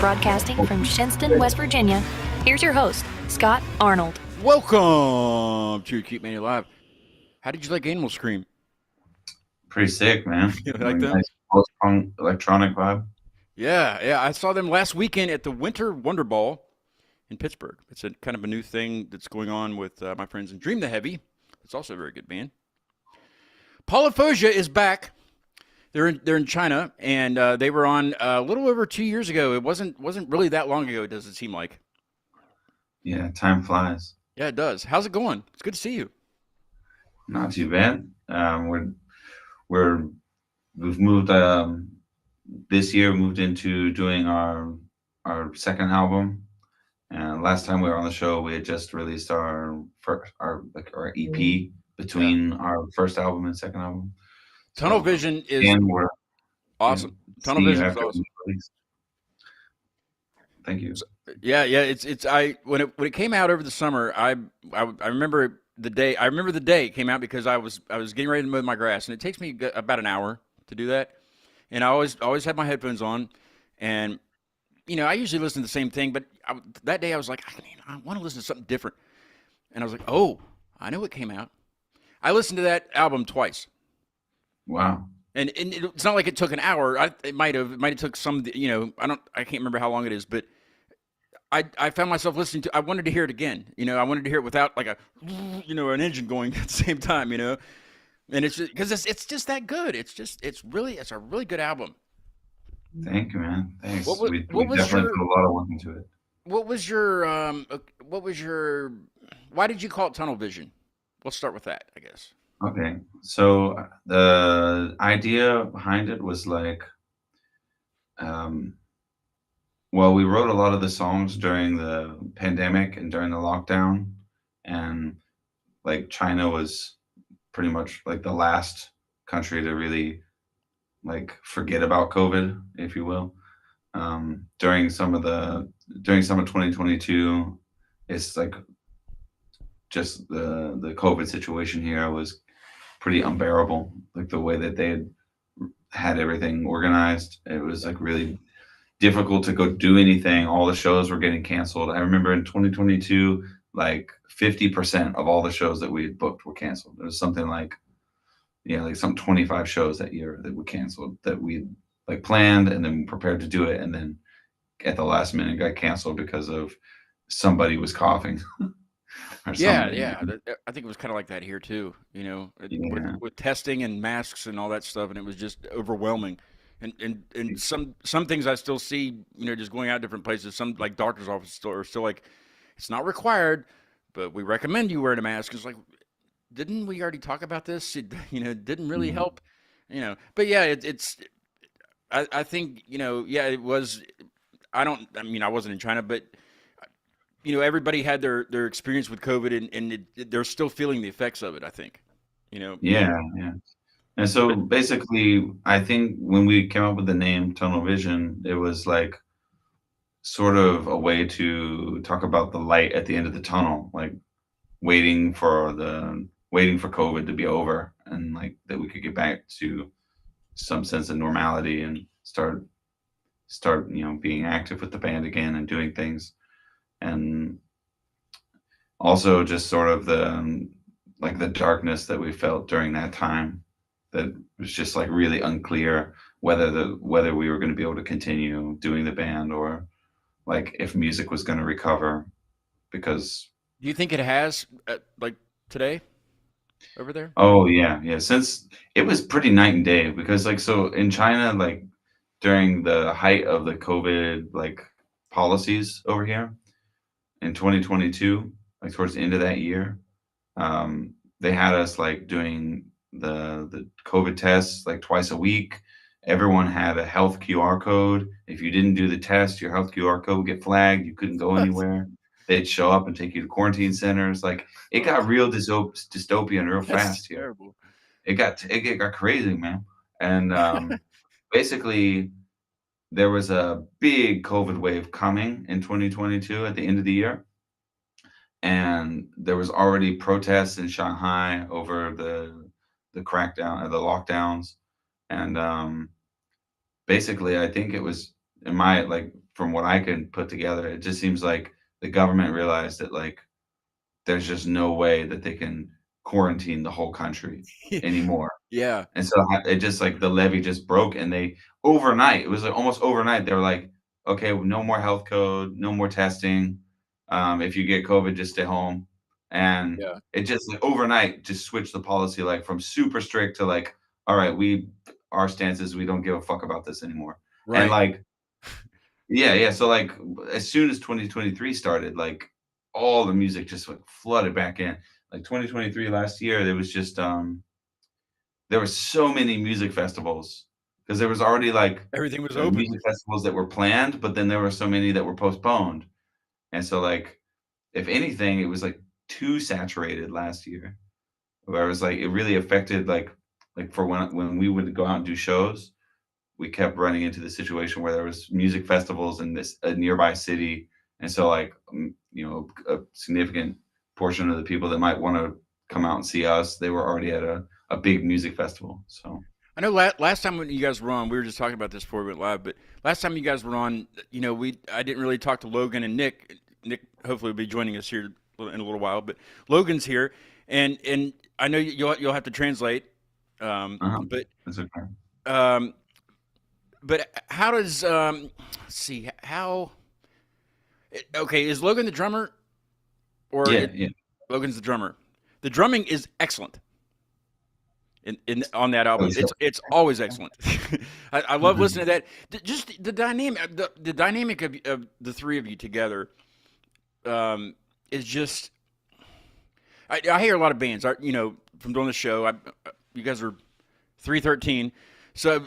Broadcasting from Shinston, West Virginia, here's your host, Scott Arnold. Welcome to Keep Mania Live. How did you like Animal Scream? Pretty sick, man. You like them? Nice post-punk electronic vibe. Yeah. I saw them last weekend at the Winter Wonder Ball in Pittsburgh. It's a kind of a new thing that's going on with my friends in Dream the Heavy. It's also a very good band. Polyphozia is back. They're in China, and they were on a little over 2 years ago. It wasn't really that long ago, does it seem like? Yeah, time flies. Yeah, it does. How's it going? It's good to see you. Not too bad. We've moved this year. Moved into doing our second album. And last time we were on the show, we had just released our EP between our first album and second album. Tunnel Vision is awesome. Tunnel Vision is awesome. Thank you. Yeah. It's when it came out over the summer, I remember the day. I remember the day it came out because I was getting ready to mow my grass, and it takes me about an hour to do that. And I always had my headphones on, and I usually listen to the same thing, but that day I was like, I want to listen to something different, and I was like, oh, I know what came out. I listened to that album twice. Wow. And it's not like it took an hour. It might have took some, I can't remember how long it is, but I found myself listening to, I wanted to hear it again. I wanted to hear it without like an engine going at the same time, and it's just, because it's just that good. It's a really good album. Thank you, man. Thanks. We was definitely put a lot of work into it. What was your, why did you call it Tunnel Vision? We'll start with that, I guess. Okay, so the idea behind it was like, we wrote a lot of the songs during the pandemic and during the lockdown, and like China was pretty much like the last country to really like forget about COVID, if you will. During summer 2022, it's like just the COVID situation here was pretty unbearable. Like the way that they had everything organized, it was like really difficult to go do anything. All the shows were getting canceled. I remember in 2022, like 50% of all the shows that we had booked were canceled. There was something like, like some 25 shows that year that were canceled that we like planned and then prepared to do it, and then at the last minute got canceled because of somebody was coughing. Yeah. I think it was kind of like that here too, with testing and masks and all that stuff, and it was just overwhelming. And some things I still see, just going out different places. Some like doctor's offices are still like, it's not required, but we recommend you wearing a mask. It's like, didn't we already talk about this? It, didn't really help, But yeah, I think it was. I wasn't in China, but. Everybody had their experience with COVID, and they're still feeling the effects of it, I think. You know. Yeah, yeah. And so But basically, I think when we came up with the name Tunnel Vision, it was like sort of a way to talk about the light at the end of the tunnel, like waiting for COVID to be over and like that we could get back to some sense of normality and start being active with the band again and doing things. And also just sort of like the darkness that we felt during that time that was just like really unclear whether we were going to be able to continue doing the band or like if music was going to recover because do you think it has like today over there? oh yeah, since it was pretty night and day because like so in China like during the height of the COVID like policies over here in 2022 like towards the end of that year they had us like doing the COVID tests like twice a week. Everyone had a health QR code. If you didn't do the test, your health QR code would get flagged. You couldn't go What? anywhere. They'd show up and take you to quarantine centers. Like it got Oh, real dystopian real that's fast here. terrible. It got crazy, man. And basically, there was a big COVID wave coming in 2022 at the end of the year and there was already protests in Shanghai over the crackdown or the lockdowns, and basically, I think it was in my like from what I can put together, it just seems like the government realized that like there's just no way that they can quarantine the whole country anymore. Yeah. And so it just like the levee just broke and they overnight, it was like almost overnight, they were like, okay, no more health code, no more testing. If you get COVID, just stay home. And Yeah. it just like overnight just switched the policy like from super strict to like, all right, our stance is we don't give a fuck about this anymore. And Right. like, yeah. So like as soon as 2023 started, like all the music just like flooded back in. Like 2023 last year, there was just there were so many music festivals because there was already like Everything was open. music festivals that were planned, but then there were so many that were postponed. And so, like, if anything, it was like too saturated last year, where it was like it really affected like for when we would go out and do shows, we kept running into the situation where there was music festivals in this a nearby city, and so like a significant portion of the people that might want to come out and see us, they were already at a big music festival. So I know last time when you guys were on, we were just talking about this before we went live, but last time you guys were on, I didn't really talk to Logan and Nick. Nick hopefully will be joining us here in a little while, but Logan's here, and I know you'll have to translate, but that's okay. um, but how does let's see how okay, is Logan the drummer or Yeah. Logan's the drummer? The drumming is excellent. On that album. It's always excellent. I love listening to that. Just the dynamic, the dynamic of the three of you together is just. I hear a lot of bands. From doing the show, you guys are 313. So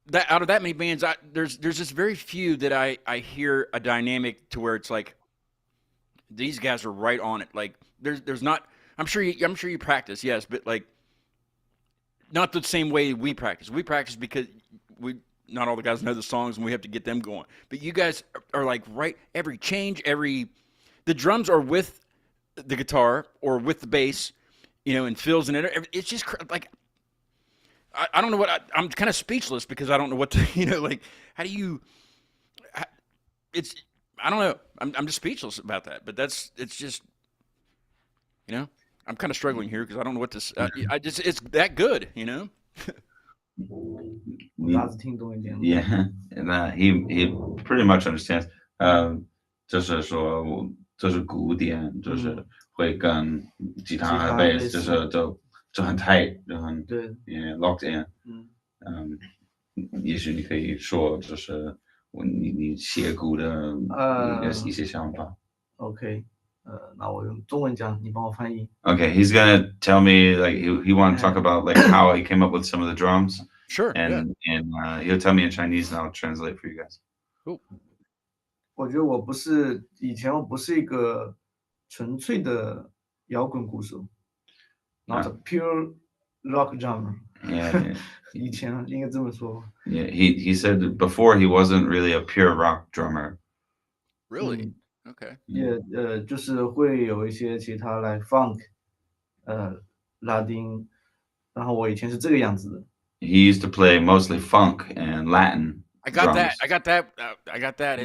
that out of that many bands, there's just very few that I hear a dynamic to where it's like these guys are right on it. Like there's not. I'm sure you practice, yes, but like not the same way we practice. We practice because not all the guys know the songs and we have to get them going. But you guys are like right every change, the drums are with the guitar or with the bass, and fills and it's just like I don't know I'm kind of speechless because I don't know what to like how do you it's I don't know I'm just speechless about that. But it's just I'm kind of struggling here because I don't know what to. It's that good. Yeah, and he pretty much understands. 就是说就是鼓点，就是会跟吉他和贝斯，就很 tight，就很locked in。也许你可以说，就是你写鼓的一些想法。OK，那我用中文讲，你帮我翻译。Okay, he's gonna tell me like he want to talk about like how he came up with some of the drums. Sure. And he'll tell me in Chinese and I'll translate for you guys. Cool. 我觉得以前我不是一个纯粹的摇滚鼓手，not a pure rock drummer。Yeah, 以前应该这么说。yeah. He said that before he wasn't really a pure rock drummer. Really? Okay. 就是会有一些其他来 funk，拉丁，然后我以前是这个样子的。He used to play mostly funk and Latin I got that. drums. I got that. I got that.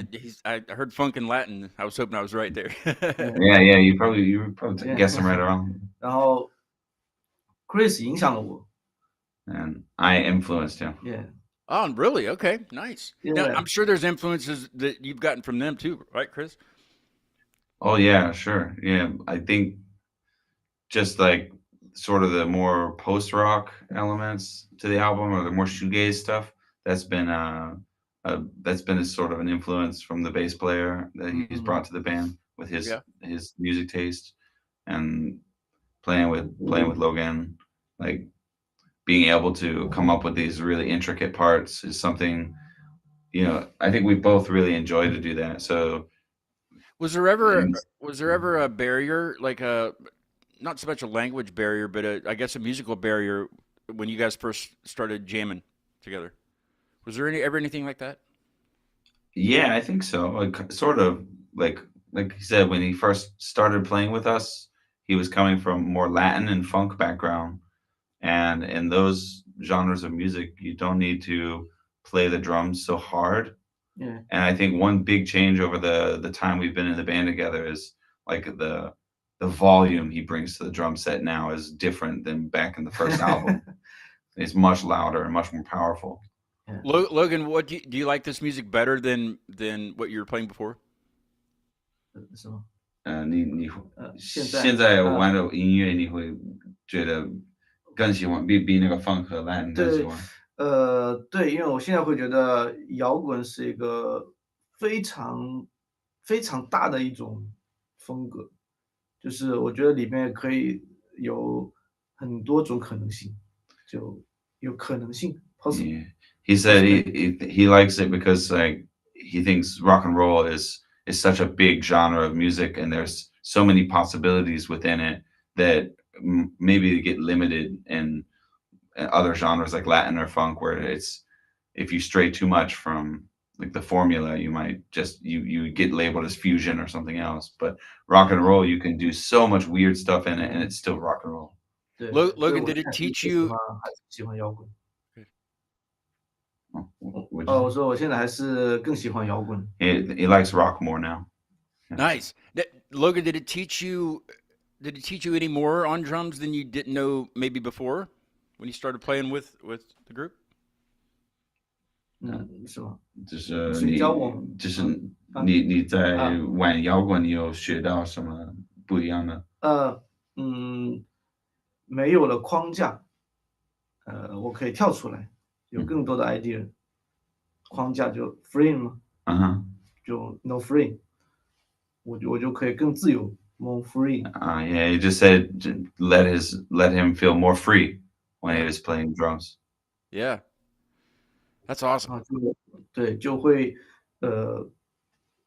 I heard funk and Latin. I was hoping I was right there. Yeah, you were probably Yeah. guessing right around. 然后 Chris 影响了我。And I influenced him. Yeah. Oh, really? Okay, nice. Now, Yeah. I'm sure there's influences that you've gotten from them too, right, Chris? Oh yeah, sure. Yeah, I think just like sort of the more post rock elements to the album, or the more shoegaze stuff. That's been a sort of an influence from the bass player that he's brought to the band with his music taste, and playing with Logan, like being able to come up with these really intricate parts is something, I think we both really enjoy to do that. So Was there ever and a barrier, like not so much a language barrier, but I guess a musical barrier when you guys first started jamming together? Was there ever anything like that? yeah, I think so. Like sort of like he said, when he first started playing with us, he was coming from more Latin and funk background. And in those genres of music, you don't need to play the drums so hard. Yeah. And I think one big change over the time we've been in the band together is like the volume he brings to the drum set now is different than back in the first album. It's much louder and much more powerful. Yeah. Logan, what do you like this music better than what you were playing before? 是吗？你现在现在玩的音乐，你会觉得更喜欢比那个 funk 和 Latin 更喜欢？对，因为我现在会觉得摇滚是一个非常非常大的一种风格，就是我觉得里面可以有很多种可能性，就有可能性 possible。 Yeah. He said he likes it because like he thinks rock and roll is such a big genre of music, and there's so many possibilities within it that maybe get limited in other genres like Latin or funk, where it's if you stray too much from like the formula, you might just you get labeled as fusion or something else. But rock and roll, you can do so much weird stuff in it, and it's still rock and roll. 对， Logan, 所以 did it 我现在 teach 是 you? 还是喜欢摇滚。What'd you 我说我现在还是更喜欢摇滚。say? He likes rock more now. Nice. Logan, did it teach you any more on drums than you didn't know maybe before when you started playing with the group? 是吗？就是谁教我？你在玩摇滚，你有学到什么不一样的？没有了框架，我可以跳出来，有更多的 idea。框架就 free 嘛，就 no free， 我就可以更自由 more free。Yeah, he just said let him feel more free when he was playing drums. Yeah, that's awesome. 对，就会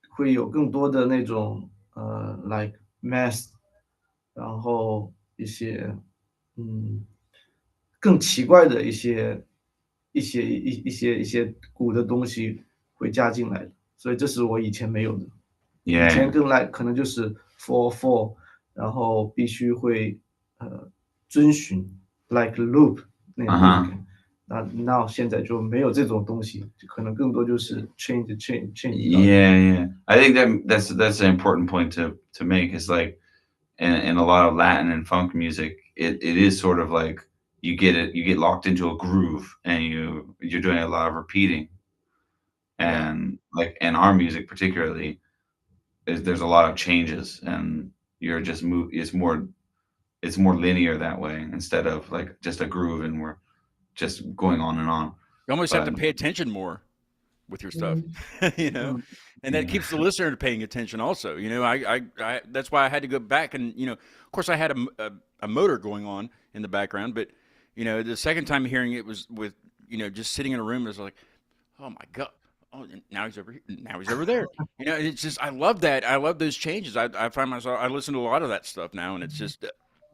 会有更多的那种like math， 然后一些更奇怪的一些鼓的东西会加进来的，所以这是我以前没有的。以前 Yeah, 更来可能就是 4/4， 然后必须会遵循 like loop 那样的感觉。那现在就没有这种东西，就可能更多就是 change。 yeah. I think that's an important point to make. Is like in a lot of Latin and funk music, it is sort of like you get locked into a groove, and you're doing a lot of repeating. And like in our music particularly, there's a lot of changes, and you're just it's more linear that way, instead of like just a groove and we're just going on and on. You almost have to But pay attention more with your stuff, and that keeps the listener paying attention also. I that's why I had to go back, and of course I had a motor going on in the background, but the second time hearing it was with just sitting in a room, it was like, oh my God. Oh, now he's over here. Now he's over there. It's just, I love that. I love those changes. I find myself, I listen to a lot of that stuff now, and it's just,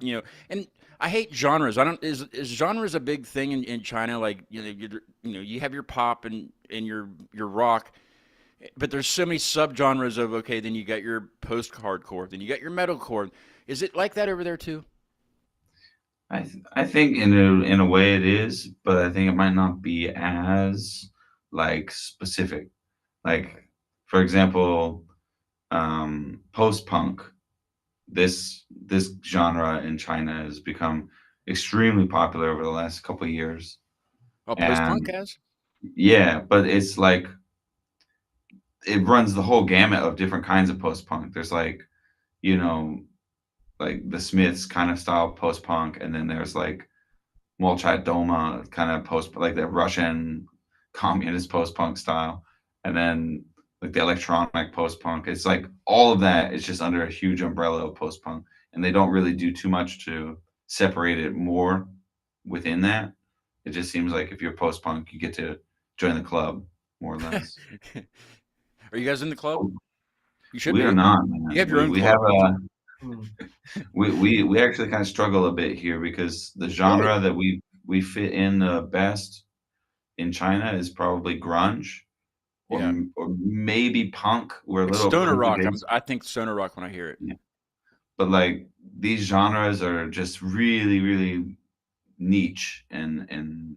you know, and I hate genres. I don't is genres a big thing in China? Like you have your pop and your rock, but there's so many subgenres of okay. Then you got your post-hardcore. Then you got your metalcore. Is it like that over there too? I think in a way it is, but I think it might not be as like specific. Like for example, post-punk. This genre in China has become extremely popular over the last couple of years. Oh, post-punk And has? yeah, but it's like it runs the whole gamut of different kinds of post-punk. There's like, you know, like the Smiths kind of style post-punk, and then there's like Molchat Doma kind of post like the Russian communist post-punk style, and then like the electronic post-punk. It's like all of that is just under a huge umbrella of post-punk, and they don't really do too much to separate it more within that. It just seems like if you're post-punk, you get to join the club more or less. Are you guys in the club? You should We be. are not, man. You have your own We club. have a Mm. we actually kind of struggle a bit here because the genre that we fit in the best in China is probably grunge or Yeah. or maybe punk. We're a Like little stoner punky rock. based, I think stoner rock when I hear it. yeah. But like these genres are just really really niche in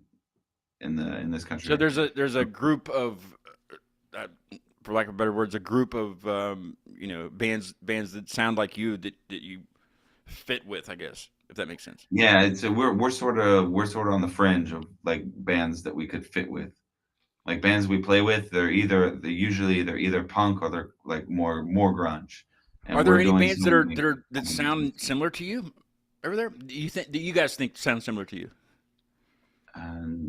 this country. So there's a group of, for lack of better words, a group of bands that sound like you that you fit with, I guess, if that makes sense. Yeah, we're sort of on the fringe of like bands that we could fit with. Like bands we play with, they're either punk or they're like more grunge. Are And there we're any doing bands that something that sound similar to you over there? Do you guys think sound similar to you?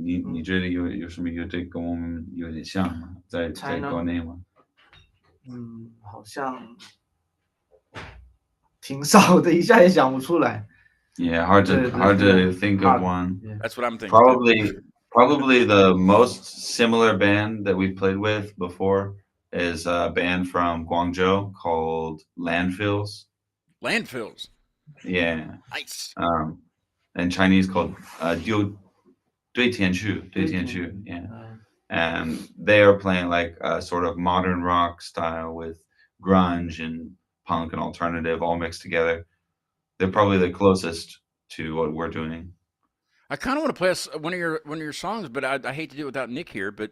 你觉得有什么乐队跟我们有点像吗？在 China 国内吗？好像挺少的，一下也想不出来。 Yeah, 对 hard 对 to think of hard one. yeah. That's what I'm thinking. Too. Probably the most similar band that we've played with before is a band from Guangzhou called Landfills. Landfills. Yeah. Nice. In Chinese called 对天去, yeah. And they are playing like a sort of modern rock style with grunge and punk and alternative all mixed together. They're probably the closest to what we're doing. I kind of want to play one of your songs, but I hate to do it without Nick here. But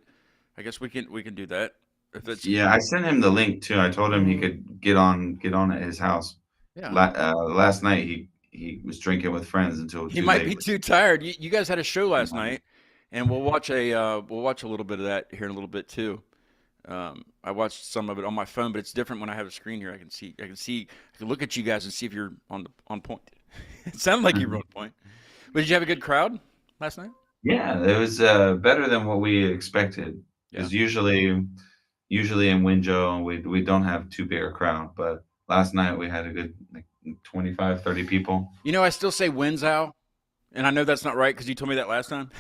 I guess we can do that if that's Yeah, I sent him the link too. I told him he could get on at his house. yeah. Last night he was drinking with friends until He too might late. be too tired. You guys had a show last night, and we'll watch a little bit of that here in a little bit too. I watched some of it on my phone, but it's different when I have a screen here. I can look at you guys and see if you're on point. It sounded like you were on point. But did you have a good crowd last night? Yeah, it was better than what we expected. Because usually in Wenzhou we don't have too big a crowd, but last night we had a good like 25, 30 people. You know, I still say Wenzhou, and I know that's not right because you told me that last time.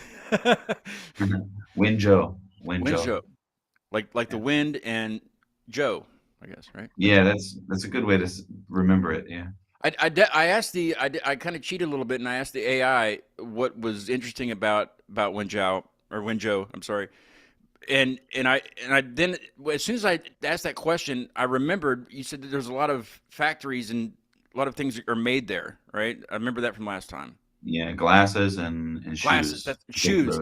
Wenzhou. Like the wind and Joe, I guess, right? Yeah, that's a good way to remember it. Yeah. I asked I kind of cheated a little bit and I asked the AI what was interesting about Wenzhou, I'm sorry. And I then as soon as I asked that question, I remembered you said that there's a lot of factories and a lot of things are made there, right? I remember that from last time. Yeah, glasses and Glasses, shoes. shoes.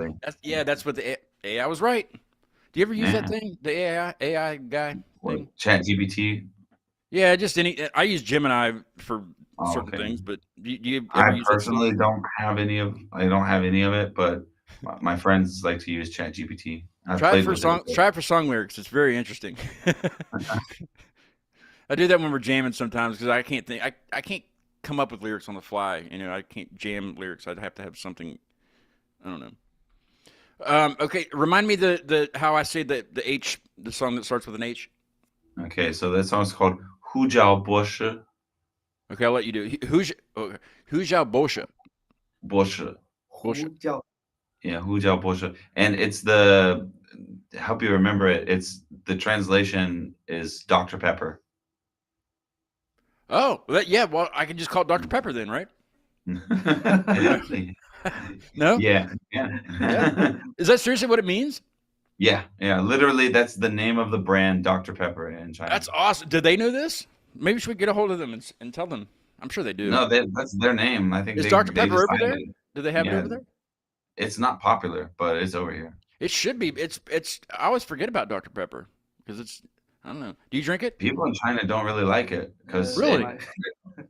That's what the AI was right. Do you ever use that thing? The AI guy thing? ChatGPT. Yeah, just I use Gemini for certain things, but do you ever I use that personally stuff? don't have any of it, but my friends like to use ChatGPT. I've Try it played for with song. it. Try it for song lyrics. It's very interesting. I do that when we're jamming sometimes because I can't think. I can't come up with lyrics on the fly. You know, I can't jam lyrics. I'd have to have something. I don't know. Okay, remind me the how I say the H, the song that starts with an H. Okay, so that song's called Hu Jiao Boshe. Okay, I'll let you do it. Who's Bosha? Boshe. Boshe. Yeah, Hu Jiao Boshe. And it's help you remember it, it's the translation is Dr. Pepper. Oh, well, I can just call it Dr. Pepper then, right? No? Yeah. Is that seriously what it means? Yeah. Literally, that's the name of the brand, Dr. Pepper in China. That's awesome. Did they know this? Maybe we should get a hold of them and tell them. I'm sure they do. No, that's their name. I think Is they Dr. they Pepper over decided there? it. Do they have it Yeah. over there? It's not popular, but it's over here. It should be. It's. I always forget about Dr. Pepper because it's. I don't know. Do you drink it? People in China don't really like it because Really?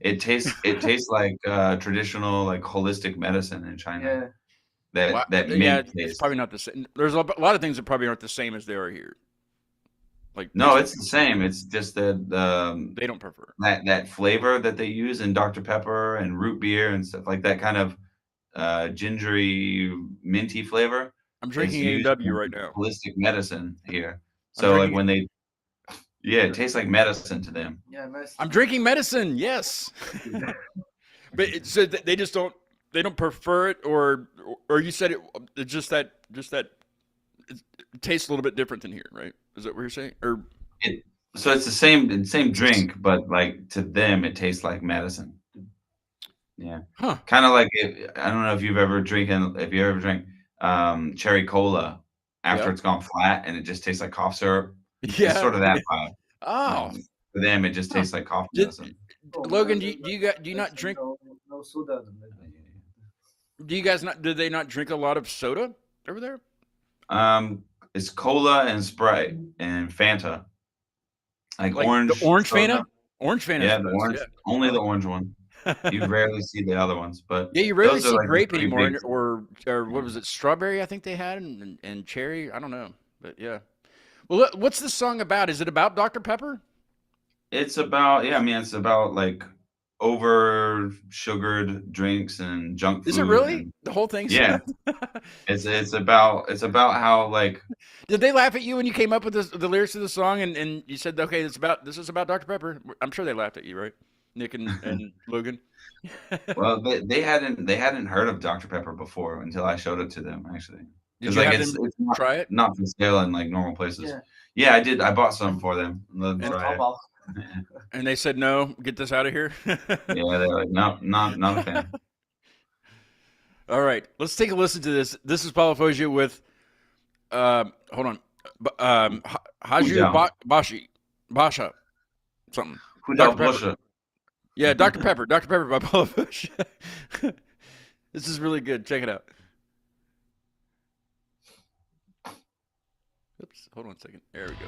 it tastes like traditional like holistic medicine in China. Yeah. That Yeah, mint it's taste. probably not the same. There's a lot of things that probably aren't the same as they are here. Like No, it's the same. It's just that they don't prefer. that flavor that they use in Dr. Pepper and root beer and stuff like that kind of gingery, minty flavor. I'm is drinking used AW in right now. holistic medicine here. So like when they, it tastes like medicine to them. Yeah, nice. I'm drinking medicine. Yes. But so they just don't. They don't prefer it, or you said it's just that it tastes a little bit different than here, right? Is that what you're saying? Or So it's the same drink, but like to them it tastes like medicine. Yeah. Huh. Kind of like I don't know if you ever drank cherry cola after it's gone flat and it just tastes like cough syrup. Yeah. It's sort of that vibe. Oh. For them it just tastes like cough medicine. Logan, do you not drink? No soda. Do you guys not? Do they not drink a lot of soda over there? It's cola and Sprite and Fanta. Like orange. The orange soda. Fanta? Orange Fanta. Yeah, the orange. Yeah. Only the orange one. You rarely see the other ones, but yeah, you rarely see like grape anymore, or what was it? Strawberry, I think they had, and cherry. I don't know, but yeah. Well, what's this song about? Is it about Dr. Pepper? It's about it's about like over sugared drinks and junk food. Is it really the whole thing? Yeah. it's about how like. Did they laugh at you when you came up with the lyrics of the song and you said, okay, this is about Dr. Pepper? I'm sure they laughed at you, right? Nick and Logan. Well, they hadn't heard of Dr. Pepper before until I showed it to them. Actually, did you have them try it? Not for sale in like normal places. Yeah, I did. I bought some for them. Let them try it. And they said no. Get this out of here. Yeah, they're like, no, not a fan. All right, let's take a listen to this. This is Polyphozia with hold on, Haju Basha, something. Dr. Pepper. Yeah, Dr. Pepper by Polyphozia. This is really good. Check it out. Oops, hold on a second. There we go.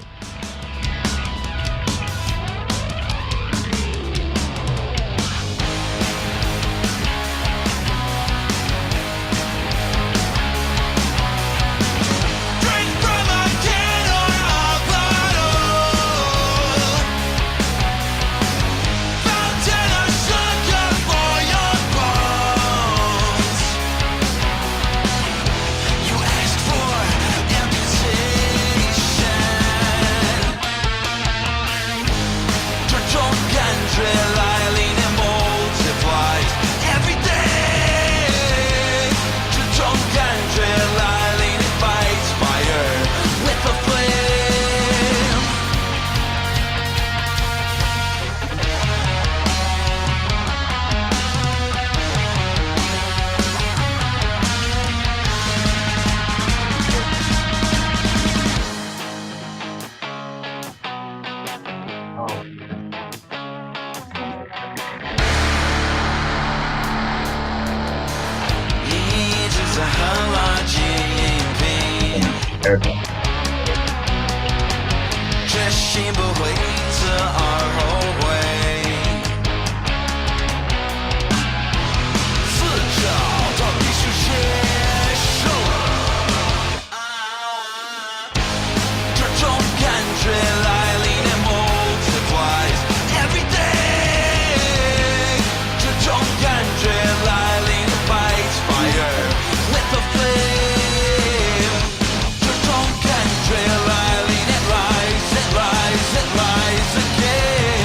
It rise again.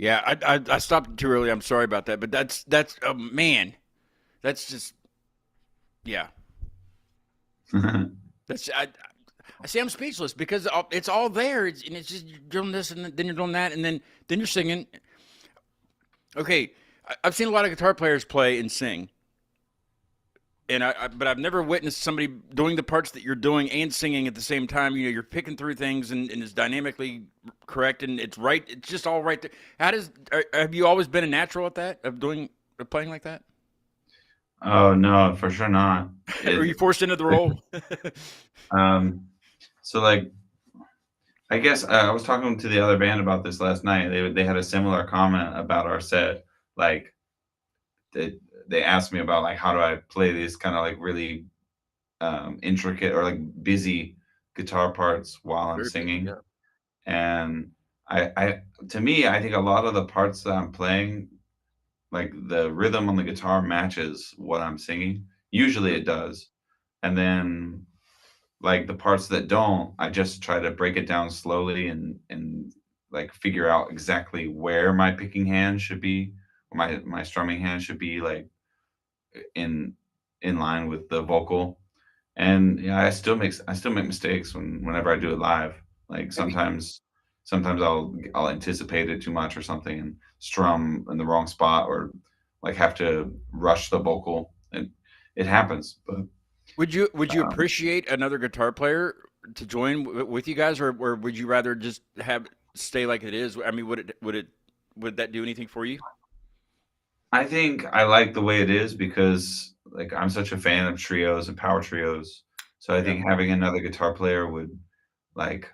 Yeah, I stopped too early. I'm sorry about that, but that's oh man, that's just yeah. That's I see. I'm speechless because it's all there. And it's just you're doing this and then you're doing that and then you're singing. Okay, I've seen a lot of guitar players play and sing, and but I've never witnessed somebody doing the parts that you're doing and singing at the same time. You know, you're picking through things and it's dynamically correct and it's right. It's just all right there. Have you always been a natural at that of playing like that? Oh no, for sure not. Or you forced into the role? So like, I guess I was talking to the other band about this last night. They had a similar comment about our set. Like they asked me about like how do I play these kind of like really intricate or like busy guitar parts while I'm Very busy, singing. yeah. And I to me, I think a lot of the parts that I'm playing, like the rhythm on the guitar matches what I'm singing. Usually it does. And then like the parts that don't, I just try to break it down slowly and like figure out exactly where my picking hand should be, or my strumming hand should be like in in line with the vocal. And yeah, I still make mistakes whenever I do it live. Like Maybe. sometimes I'll anticipate it too much or something and strum in the wrong spot or like have to rush the vocal. And it happens, but Would you um, appreciate another guitar player to join with you guys, or would you rather just have stay like it is? I mean, would that do anything for you? I think I like the way it is because like I'm such a fan of trios and power trios. So I Yeah. think having another guitar player would like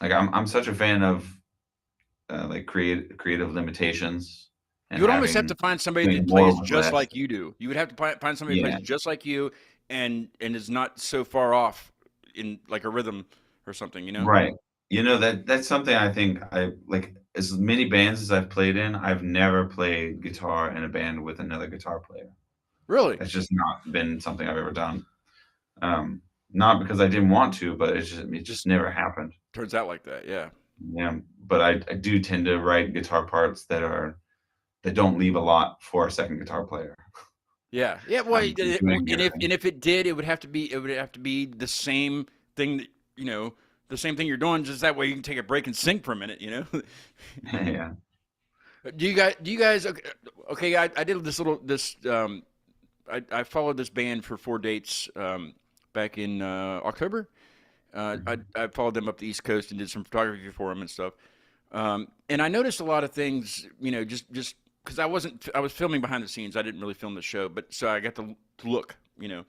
I'm such a fan of like creative limitations and You would almost have to having find somebody doing that more plays with just less. like you do. You would have to find somebody that Yeah. plays just like you and is not so far off in like a rhythm or something, you know? Right. You know, that's something I think I like as many bands as I've played in, I've never played guitar in a band with another guitar player. Really? That's just not been something I've ever done. Um, Not because I didn't want to, but it just Just never happened. turns out like that. Yeah. Yeah, but I do tend to write guitar parts that don't leave a lot for a second guitar player. Yeah. Yeah. Well, Doing and your if thing. it did, it would have to be the same thing that, you know, the same thing you're doing, just that way you can take a break and sing for a minute, you know? Yeah. Do you guys okay, okay I did this I followed this band for 4 dates back in October. Mhm. I followed them up the East Coast and did some photography for them and stuff. And I noticed a lot of things, you know, just because I was filming behind the scenes. I didn't really film the show, but so I got to look, you know,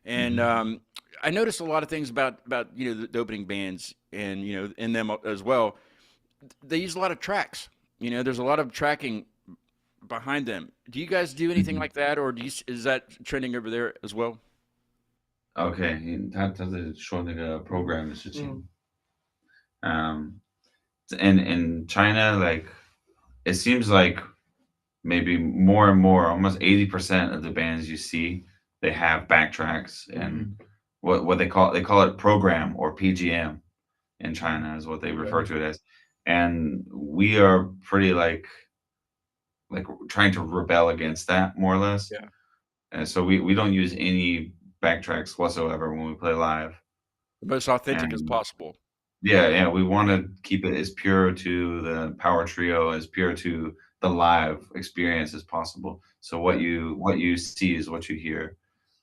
and Mhm. I noticed a lot of things about you know the opening bands and you know in them as well. They use a lot of tracks. You know, there's a lot of tracking behind them. Do you guys do anything Mhm. like that, or is that trending over there as well? Okay, 他是说那个 program 的事嗯情。And in China, like it seems like maybe more and more, almost 80% of the bands you see, they have backtracks and Mhm. what they call it program or PGM in China is what they refer Yeah. to it as. And we are pretty like trying to rebel against that more or less. Yeah. And so we don't use any backtracks whatsoever when we play live. The most authentic as And possible. yeah, yeah, we want to keep it as pure to the power trio, as pure to the live experience as possible. So Yeah. what you see is what you hear.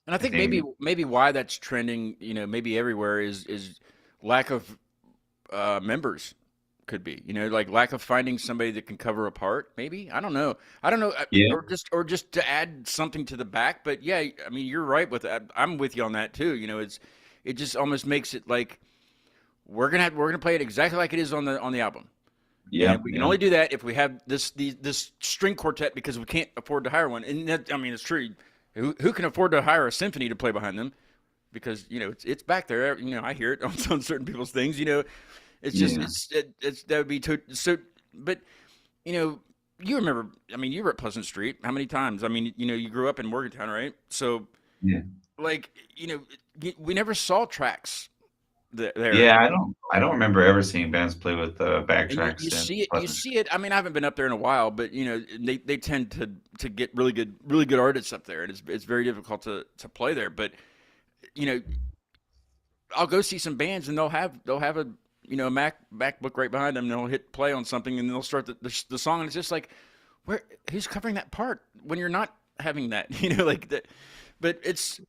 And I I think think maybe why that's trending, you know, maybe everywhere is lack of members could be, you know, like lack of finding somebody that can cover a part. Maybe I don't know, yeah, or just to add something to the back. But yeah, I mean, you're right with that. I'm with you on that too. You know, it just almost makes it like we're gonna play it exactly like it is on the album. yeah, And we can yeah, only do that if we have this string quartet because we can't afford to hire one. And that, I mean, it's true. Who can afford to hire a symphony to play behind them? Because you know it's back there. You know, I hear it on certain people's things. You know, it's just yeah, it's that would be too so. But you know, you remember? I mean, you were at Pleasant Street. How many times? I mean, you know, you grew up in Morgantown, right? So yeah, like, you know, we never saw tracks there. Yeah, I don't remember ever seeing bands play with And you backtracks in see it. You Pleasant see it. I mean, I haven't been up there in a while, but they tend to get really good artists up there, and it's very difficult to play there. But you know, I'll go see some bands, and they'll have a MacBook right behind them, and they'll hit play on something, and they'll start the song, and it's just like, who's covering that part when you're not having that, like that. But it's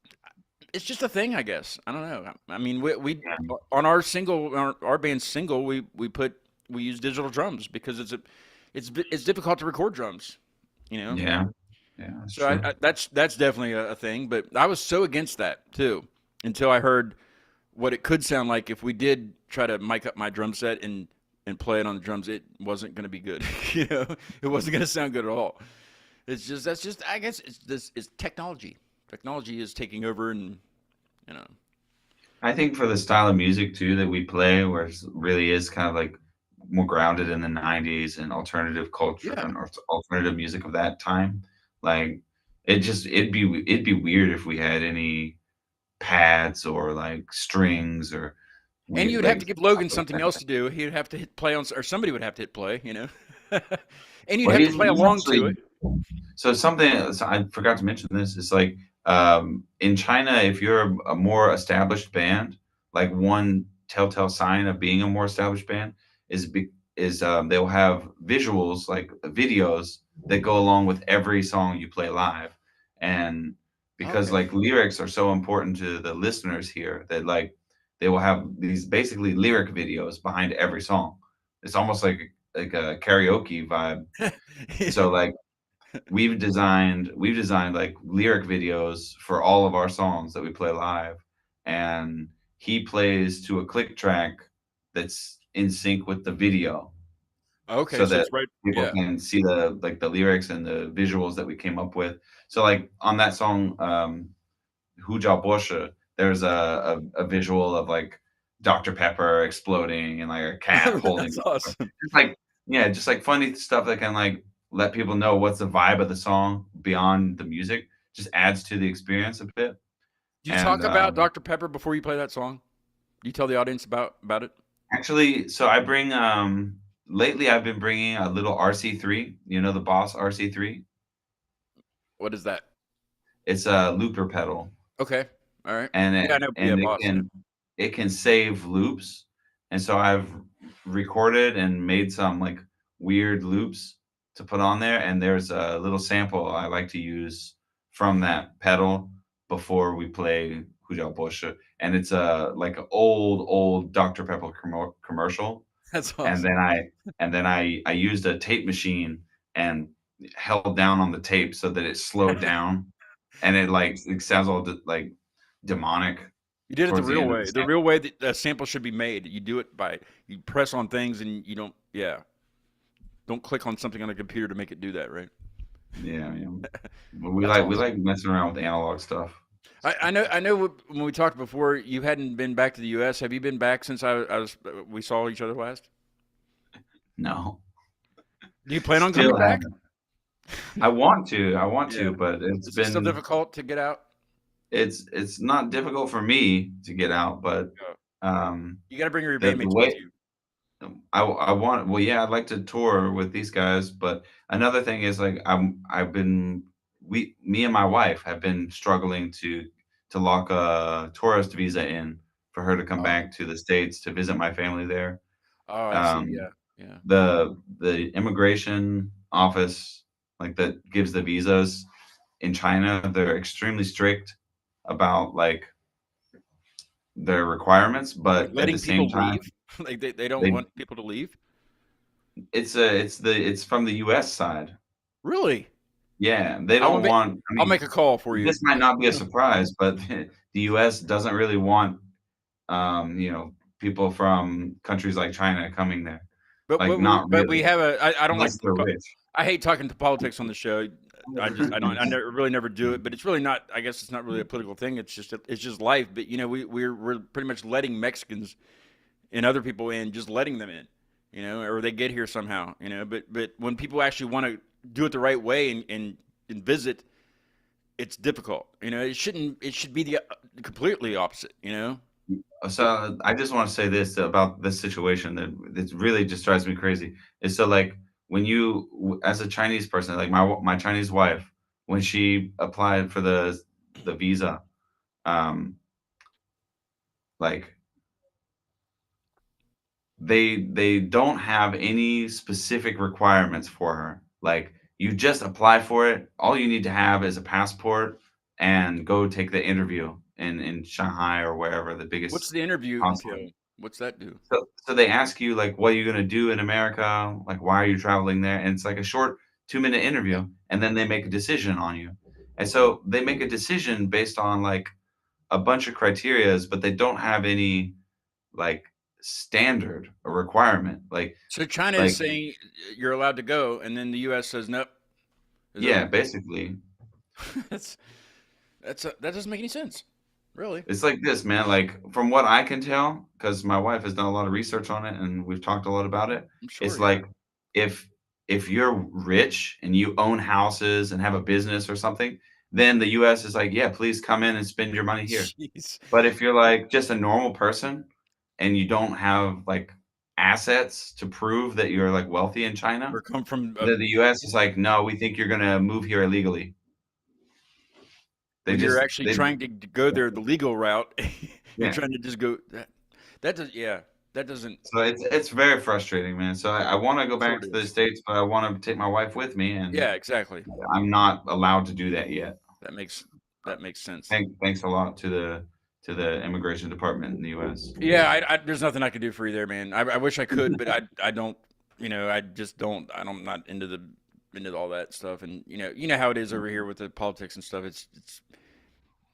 just a thing, I guess. I don't know. I mean, we Yeah. on our single, our band's single, we use digital drums because it's difficult to record drums, you know. Yeah. Yeah, that's So true. that's definitely a thing. But I was so against that too until I heard what it could sound like if we did try to mic up my drum set and play it on the drums. It wasn't going to be good. It wasn't going to sound good at all. That's just I guess it's technology. Technology is taking over, and you know. I think for the style of music too that we play, where it really is kind of like more grounded in the '90s and alternative culture Yeah. and alternative music of that time, like it'd be weird if we had any pads or like strings or And we you'd have like to give Logan something else to do. He'd have to hit play on, or somebody would have to hit play, and you'd well have to play he's along to actually it. so I forgot to mention this. It's like in China, if you're a more established band, like one telltale sign of being a more established band is they'll have visuals like videos that go along with every song you play live, and because Okay. like lyrics are so important to the listeners here that like they will have these basically lyric videos behind every song. It's almost like a karaoke vibe. So like we've designed like lyric videos for all of our songs that we play live, and he plays to a click track that's in sync with the video Okay, so so that it's right. people Yeah. can see the lyrics and the visuals that we came up with. So like on that song, Hu Jiao Boshe, there's a visual of like Dr. Pepper exploding and like a cat holding That's Dr. Pepper. awesome. Just like yeah, just like funny stuff that can like let people know what's the vibe of the song beyond the music. Just adds to the experience a bit. Do you And talk about Dr. Pepper before you play that song? You tell the audience about it. actually, so I bring lately I've been bringing a little RC3. You know the Boss RC3. What is that? It's a looper pedal. Okay. All right. and Yeah, I it know. Yeah, and it boss. Yeah. can save loops, and so I've recorded and made some like weird loops to put on there, and there's a little sample I like to use from that pedal before we play Hujao Bosche, and it's a like an old Dr. Pepper commercial, That's and awesome. then I used a tape machine and held down on the tape so that it slowed down, and it sounds all like demonic You did it the towards the real end of the way. The sample. real way that a sample should be made. You do it by you press on things and you don't. Yeah. Don't click on something on a computer to make it do that. Right. Yeah, yeah. But we That's like we awesome. like messing around with analog stuff. I know. I know. When we talked before, you hadn't been back to the U.S. Have you been back since we saw each other last? No, Do you plan on still coming back? haven't. I want to, Yeah. but Is it still difficult to get out? it's not difficult for me to get out, but Yeah. um You got to bring your the bandmates with way you. I want well yeah, I'd like to tour with these guys, but another thing is like I've been we me and my wife have been struggling to lock a tourist visa in for her to come Oh, back to the States to visit my family there. oh, I see. Um, Yeah. Yeah. the immigration office like that gives the visas in China, they're extremely strict about like their requirements, Like but at the letting same people time, leave. Like they don't they want people to leave. it's from the US side. Really? Yeah, they I will don't make. want I I'll mean, make a call for you. this might not be a surprise, but the US doesn't really want people from countries like China coming there. But Like but we not but we really, have a. I don't like. unless they're rich. I hate talking to politics on the show. I don't. Really never do it. But it's really not. I guess it's not really a political thing. It's just life. But we're pretty much letting Mexicans and other people in, just letting them in. Or they get here somehow. But when people actually want to do it the right way and visit, it's difficult. It shouldn't. It should be the completely opposite. So I just want to say this about this situation that really just drives me crazy. Is so like when as a Chinese person, like my Chinese wife, when she applied for the visa, um, like they don't have any specific requirements for her. Like you just apply for it. All you need to have is a passport and go take the interview in Shanghai or wherever the What's biggest the interview consulate. entail? What's that do? So they ask you like, what are you gonna do in America? Like, why are you traveling there? And it's like a short 2-minute Yeah. interview, and then they make a decision on you. And so they make a decision based on like a bunch of criterias, but they don't have any like standard or requirement. So China is Like saying you're allowed to go, and then the U.S. says nope. Is that yeah, what? basically. that's that doesn't make any sense, really. It's like this, man. Like from what I can tell, because my wife has done a lot of research on it and we've talked a lot about it. I'm sure. It's Yeah. like if if you're rich and you own houses and have a business or something, then the US is like, yeah, please come in and spend your money here. Jeez. But if you're like just a normal person and you don't have like assets to prove that you're like wealthy in China, Or come from then the US is like, no, we think you're gonna move here illegally. They when you're just actually they trying to go there the legal route. You're yeah. trying to just go that does that doesn't So it's very frustrating, man. So I want to go back sort to of the is. States, but I want to take my wife with me, and Yeah, exactly. I'm not allowed to do that yet. That makes sense. Thanks a lot to the immigration department in the U.S. Yeah, there's nothing I could do for you there, man. I wish I could, but I don't. I just don't. I'm not into all that stuff, and you know how it is over here with the politics and stuff.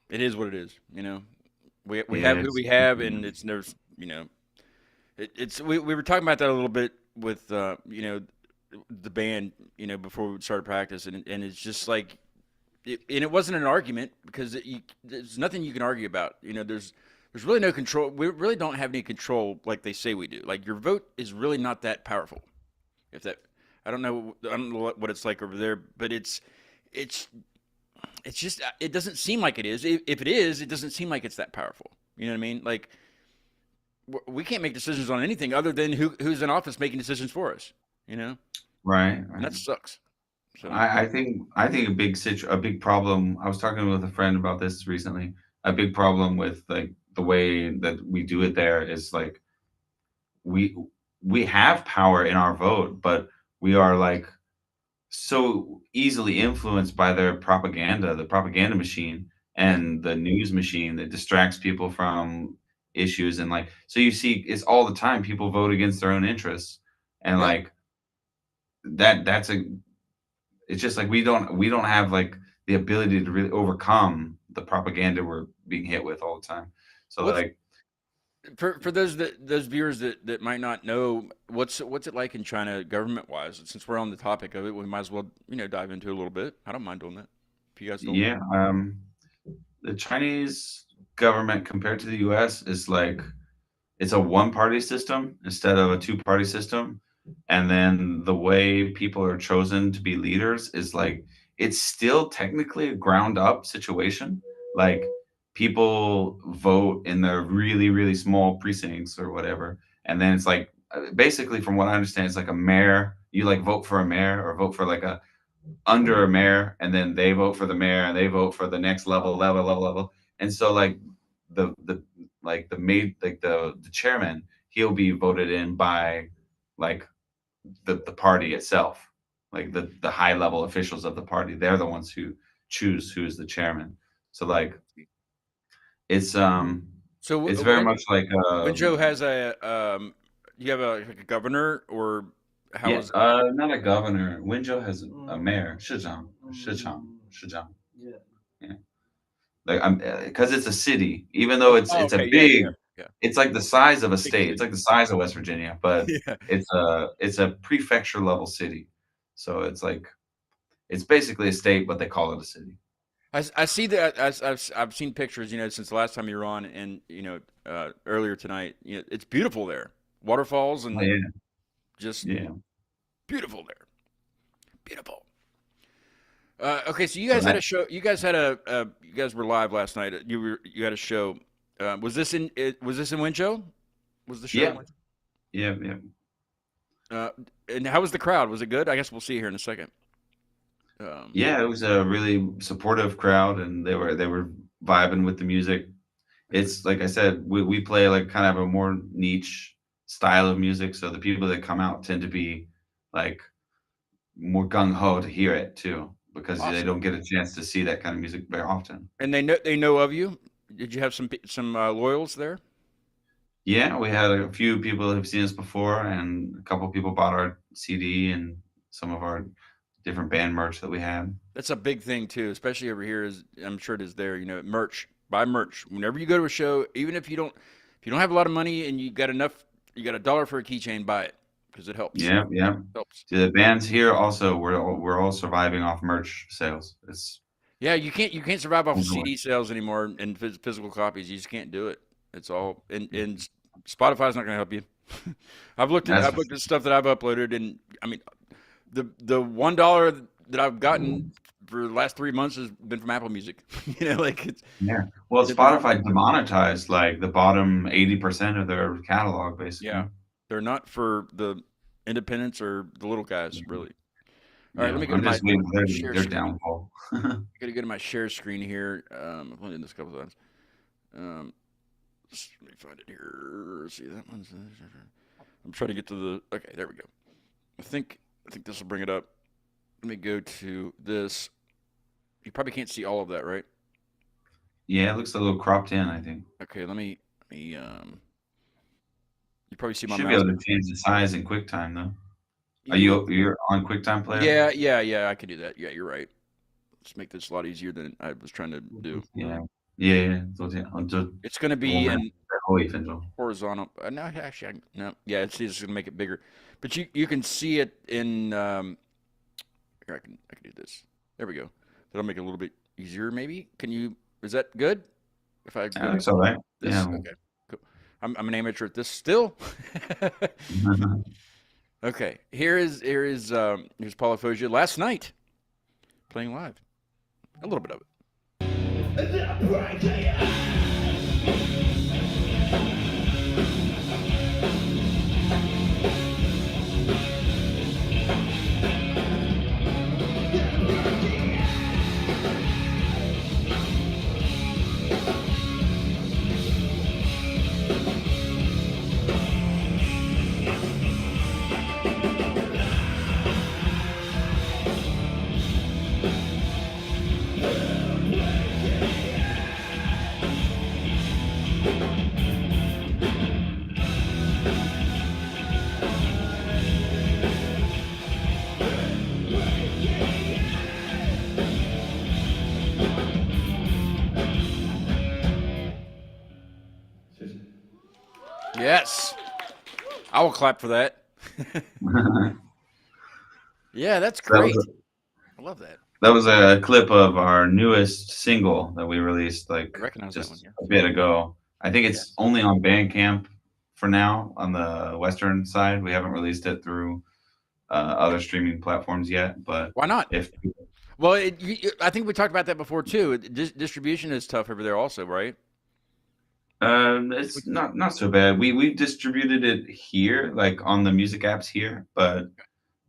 It is what it is. We Yeah, have who we have, and it's there's we were talking about that a little bit with the band before we started practice, and it's just like and it wasn't an argument because there's nothing you can argue about. There's really no control. We really don't have any control like they say we do. Like your vote is really not that powerful. If that, I don't know what it's like over there, but it's just it doesn't seem like it is. If it is, it doesn't seem like it's that powerful. You know what I mean? Like we can't make decisions on anything other than who's in office making decisions for us. right. And that sucks. So I think a big problem. I was talking with a friend about this recently. A big problem with like the way that we do it there is like we we have power in our vote, but we are like so easily influenced by their propaganda, the propaganda machine yeah, and the news machine that distracts people from issues and like so you see it's all the time people vote against their own interests and yeah. like that's a it's just like we don't have like the ability to really overcome the propaganda we're being hit with all the time. So What's like for those viewers that might not know what's it like in China government wise? Since we're on the topic of it, we might as well dive into it a little bit. I don't mind doing that if you guys don't. yeah, the Chinese government compared to the US is like it's a one party system instead of a two-party system. And then the way people are chosen to be leaders is like it's still technically a ground up situation. Like people vote in the really, really small precincts or whatever. And then it's like basically from what I understand, it's like a mayor. You like vote for a mayor or vote for like a under a mayor, and then they vote for the mayor and they vote for the next level. And so like the like the made like the chairman, he'll be voted in by like the party itself, like the high level officials of the party. They're the ones who choose who's the chairman. So like it's So it's very much like when Joe has you have like a governor or how yeah, is not a governor. Wenzhou has a mayor, 市长. Yeah. Yeah. Like I'm because it's a city, even though it's a okay, big, yeah it's like the size of a big state. It's city. like the size of West Virginia, but Yeah. it's a prefecture level city. So it's like it's basically a state, but they call it a city. I see that I've seen pictures since the last time you were on and earlier tonight it's beautiful there, waterfalls Oh and yeah, just yeah. beautiful there, beautiful. Okay, so you So guys had that a show. You guys had you guys were live last night. You had a show. Was this in Wenzhou? Was the show? Yeah. Yeah. And how was the crowd? Was it good? I guess we'll see here in a second. Yeah, it was a really supportive crowd, and they were vibing with the music. It's like I said, we play like kind of a more niche style of music, so the people that come out tend to be like more gung ho to hear it too, because they don't get a chance to see that kind of music very often. And they know of you. Did you have some loyals there? Yeah, we had a few people who've seen us before, and a couple people bought our CD and some of our different band merch that we had. That's a big thing too, especially over here. Is I'm sure it is there. Merch. Buy merch. Whenever you go to a show, even if you don't have a lot of money and you got $1 for a keychain, buy it because it helps. Yeah. It helps. The bands here also we're all surviving off merch sales. You can't survive off of CD sales anymore and physical copies. You just can't do it. It's all and Spotify's not going to help you. I've looked at stuff that I've uploaded, and I mean, the $1 that I've gotten for the last 3 months has been from Apple Music. Well, Spotify demonetized like the bottom 80% of their catalog, basically. Yeah, they're not for the independents or the little guys, really. All right, let me go to my share screen. Downfall. I gotta go to my share screen here. I've only done this a couple times. Let me find it here. See that one? I'm trying to get to the. Okay, there we go. I think this will bring it up. Let me go to this. You probably can't see all of that, right? Yeah, it looks a little cropped in, I think. Okay, let me. You probably see my. Should be able to change the size in QuickTime though. You're on QuickTime Player? Yeah, I can do that. Yeah, you're right. Let's make this a lot easier than I was trying to do. Yeah. It's going to be in horizontal. No, actually, no. Yeah, it's going to make it bigger, but you can see it in. Here, I can do this. There we go. That'll make it a little bit easier, maybe. Can you? Is that good? If I go that's all right. This, yeah. Okay. Cool. I'm an amateur at this still. Okay. Here's Polyphozia last night, playing live. A little bit of it. Yes. I will clap for that. Yeah, that's great. I love that. That was a clip of our newest single that we released like just a bit ago. I think it's only on Bandcamp for now on the Western side. We haven't released it through other streaming platforms yet, but why not? Well, I think we talked about that before too. Distribution is tough over there also, right? It's not so bad. We distributed it here, like on the music apps here, but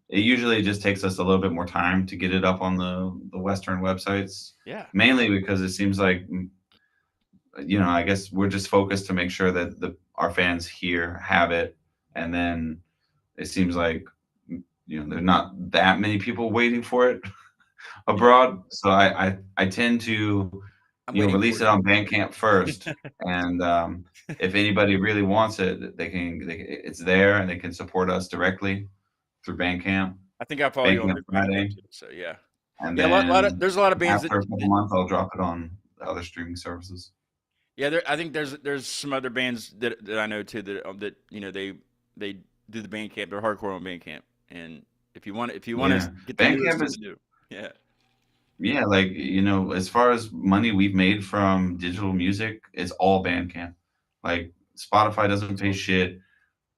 it usually just takes us a little bit more time to get it up on the Western websites. Yeah. Mainly because it seems like, I guess we're just focused to make sure that our fans here have it, and then it seems like there's not that many people waiting for it abroad. So I tend to release it on Bandcamp first, and if anybody really wants it, it's there and they can support us directly through Bandcamp. I think I follow you on Friday, so yeah. And then there's a lot of bands after a couple months, I'll drop it on the other streaming services. Yeah, I think there's some other bands that I know too that they do the Bandcamp. They're hardcore on Bandcamp, and if you want to get the Bandcamp is do. Yeah. Yeah, like as far as money we've made from digital music, it's all Bandcamp. Like Spotify doesn't pay shit.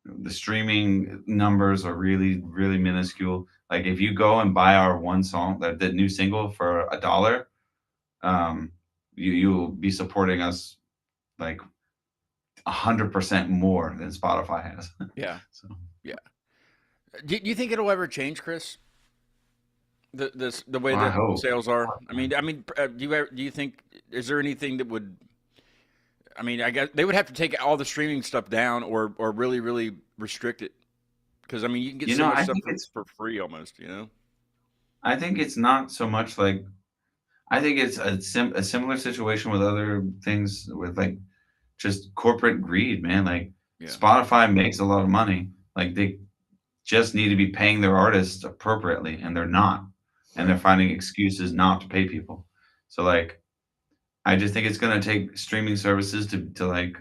The streaming numbers are really, really minuscule. Like if you go and buy our one song, the new single for $1, you'll be supporting us like 100% more than Spotify has. Yeah. So Yeah. Do you think it'll ever change, Chris? The way I that hope. sales are. Do you think is there anything that would? I mean, I guess they would have to take all the streaming stuff down, or really restrict it, because I mean, you can get so much I stuff think it's for free almost. I think it's not so much like I think it's a similar situation with other things with like just corporate greed, man. Like Yeah. Spotify makes a lot of money. Like they just need to be paying their artists appropriately, and they're not. And they're finding excuses not to pay people. So like I just think it's gonna take streaming services to like,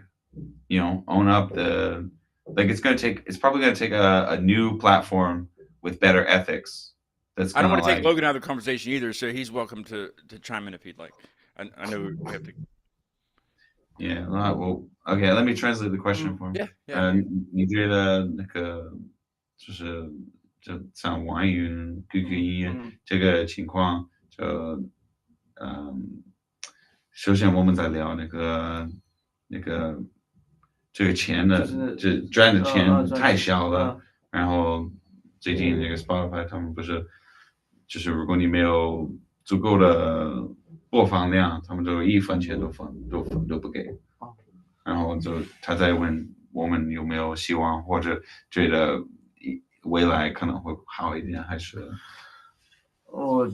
own up the like it's probably gonna take a new platform with better ethics that's I don't gonna want to take like Logan out of the conversation either, so he's welcome to chime in if he'd like. I know we have to. Yeah, well, okay, let me translate the question for him. Yeah.你觉得那个就是就像网易云、QQ 音乐这个情况，嗯，首先我们在聊那个这个钱的，这赚的钱太小了，然后最近那个 Spotify 他们不是，就是如果你没有足够的播放量，他们就1分钱都不给。然后就他在问我们有没有希望，或者觉得未来可能会好一点，还是？我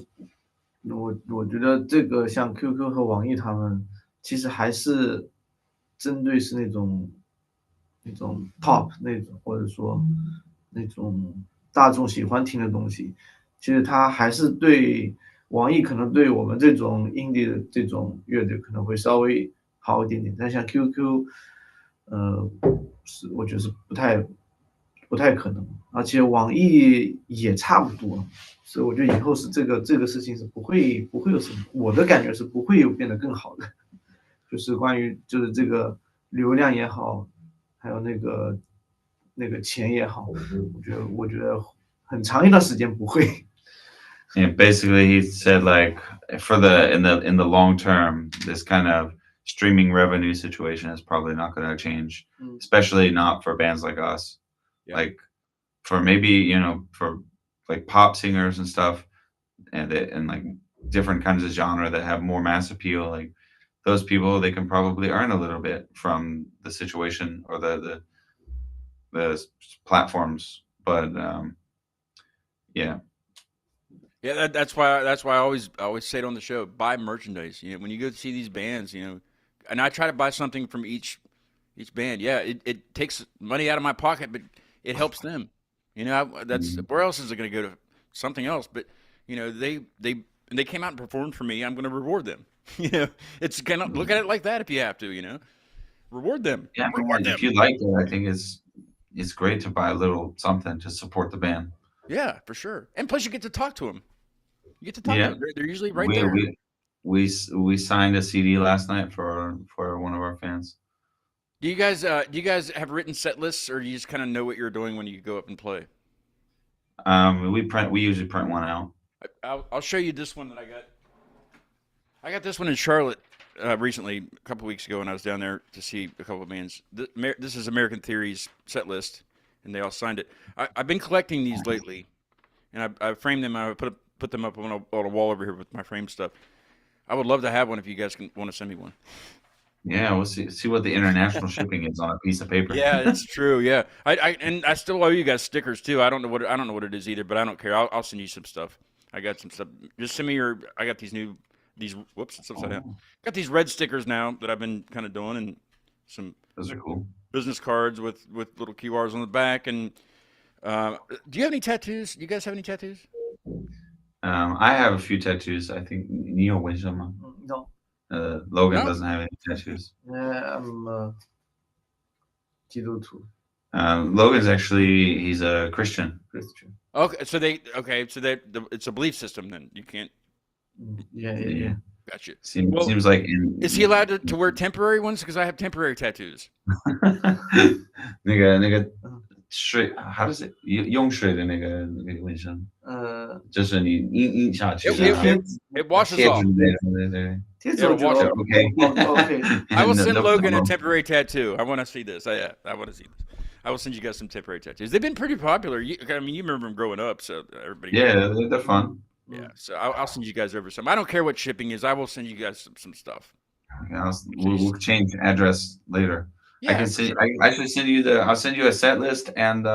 觉得这个像 QQ 和网易他们其实还是针对是那种top 那种，或者说那种大众喜欢听的东西，其实它还是对网易可能对我们这种 indie 的这种乐队可能会稍微好一点点，但像 QQ，我觉得是不太可能，而且网易也差不多，所以我觉得以后是这个事情是不会有什么，我的感觉是不会有变得更好的，就是关于就是这个流量也好，还有那个钱也好，我觉得很长一段时间不会。And basically, he said like for in the long term, this kind of streaming revenue situation is probably not going to change, especially not for bands like us. Yeah. Like for maybe for like pop singers and stuff, and like different kinds of genre that have more mass appeal. Like those people, they can probably earn a little bit from the situation or the platforms, but yeah. Yeah, that's why I always say it on the show. Buy merchandise. When you go see these bands, and I try to buy something from each band. Yeah, it takes money out of my pocket, but it helps them. That's where else is it going to go to something else? But they came out and performed for me. I'm going to reward them. It's kind of look at it like that if you have to. Reward them. Yeah, reward them. If you like it, I think it's great to buy a little something to support the band. Yeah, for sure. And plus, you get to talk to them. You get to talk to them. They're usually right there. We signed a CD last night for one of our fans. Do you guys have written set lists, or do you just kind of know what you're doing when you go up and play? We usually print one out. I'll show you this one that I got. I got this one in Charlotte recently, a couple weeks ago, when I was down there to see a couple of bands. This is American Theory's set list, and they all signed it. I've been collecting these lately, and I framed them. I put them up on a wall over here with my frame stuff. I would love to have one if you guys want to send me one. Yeah, we'll see what the international shipping is on a piece of paper. Yeah, that's true. Yeah, I still owe you guys stickers too. I don't know what it is either, but I don't care. I'll send you some stuff. I got some stuff. Just send me I got whoops, it's upside down. Got these red stickers now that I've been kind of doing, and some. Those are cool. Business cards with little QRs on the back. And do you have any tattoos? Do you guys have any tattoos? I have a few tattoos. I think Neo Wenzhou. No. Logan doesn't have any tattoos. I'm Jidotu. Logan's actually he's a Christian. Okay, so it's a belief system then. You can't. Yeah. Gotcha. Seems like. Is he allowed to wear temporary ones? Because I have temporary tattoos. 那个水 how does it 用水的那个纹身就是你印下去 It washes 贴 off. 纸对对对。贴纸我觉得 Yeah, OK OK， I will send No Logan a problem. temporary tattoo. I want to see this. I want to see this. I will send you guys some temporary tattoos. They've been pretty popular. I mean, you remember them growing up, so everybody. Yeah, they're fun. Yeah. So I'll send you guys over some. I don't care what shipping is. I will send you guys some stuff. We'll change address later. Yeah, I can send. Sure. I should send you the. I'll send you a set list and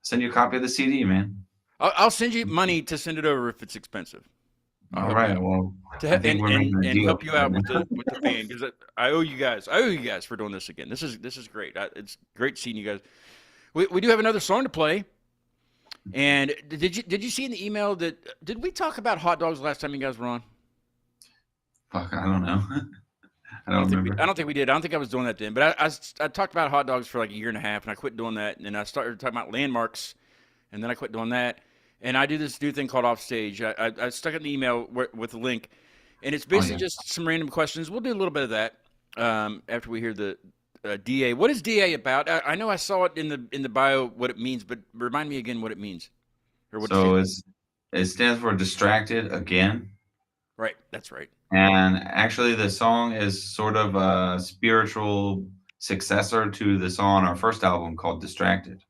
send you a copy of the CD, man. I'll send you money to send it over if it's expensive. All right. Well, I think we're making a deal. Help you out with the band because I owe you guys for doing this again. This is great. It's great seeing you guys. We do have another song to play. And did you see in the email did we talk about hot dogs last time you guys were on? Fuck, I don't know. I don't remember. I don't think we did. I don't think I was doing that then. But I talked about hot dogs for like a year and a half, and I quit doing that. And then I started talking about landmarks, and then I quit doing that. And I do this new thing called Offstage. I stuck it in the email with the link, and it's basically just some random questions. We'll do a little bit of that after we hear the DA. What is DA about? I know I saw it in the bio what it means, but remind me again what it means. Or what it stands for distracted again. Right, that's right. And actually, the song is sort of a spiritual successor to the song on our first album called Distracted.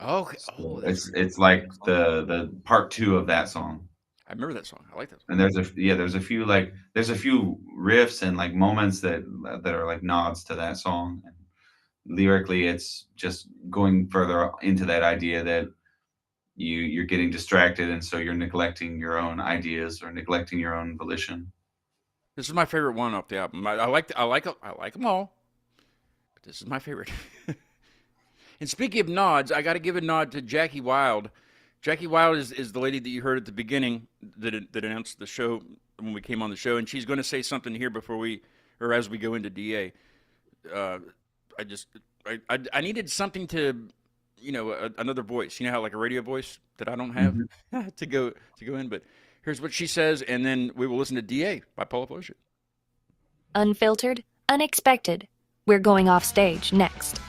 Okay. So it's like the part 2 of that song. I remember that song. I like that song. And there's a few riffs and like moments that are like nods to that song. And lyrically, it's just going further into that idea that you're getting distracted, and so you're neglecting your own ideas or neglecting your own volition. This is my favorite one off the album. I like them all, but this is my favorite. And speaking of nods, I got to give a nod to Jackie Wild. Jackie Wild is the lady that you heard at the beginning that announced the show when we came on the show, and she's going to say something here as we go into DA. I needed something to, another voice. You know how like a radio voice that I don't have to go in. But here's what she says, and then we will listen to DA by Polyphozia. Unfiltered, unexpected. We're going off stage next.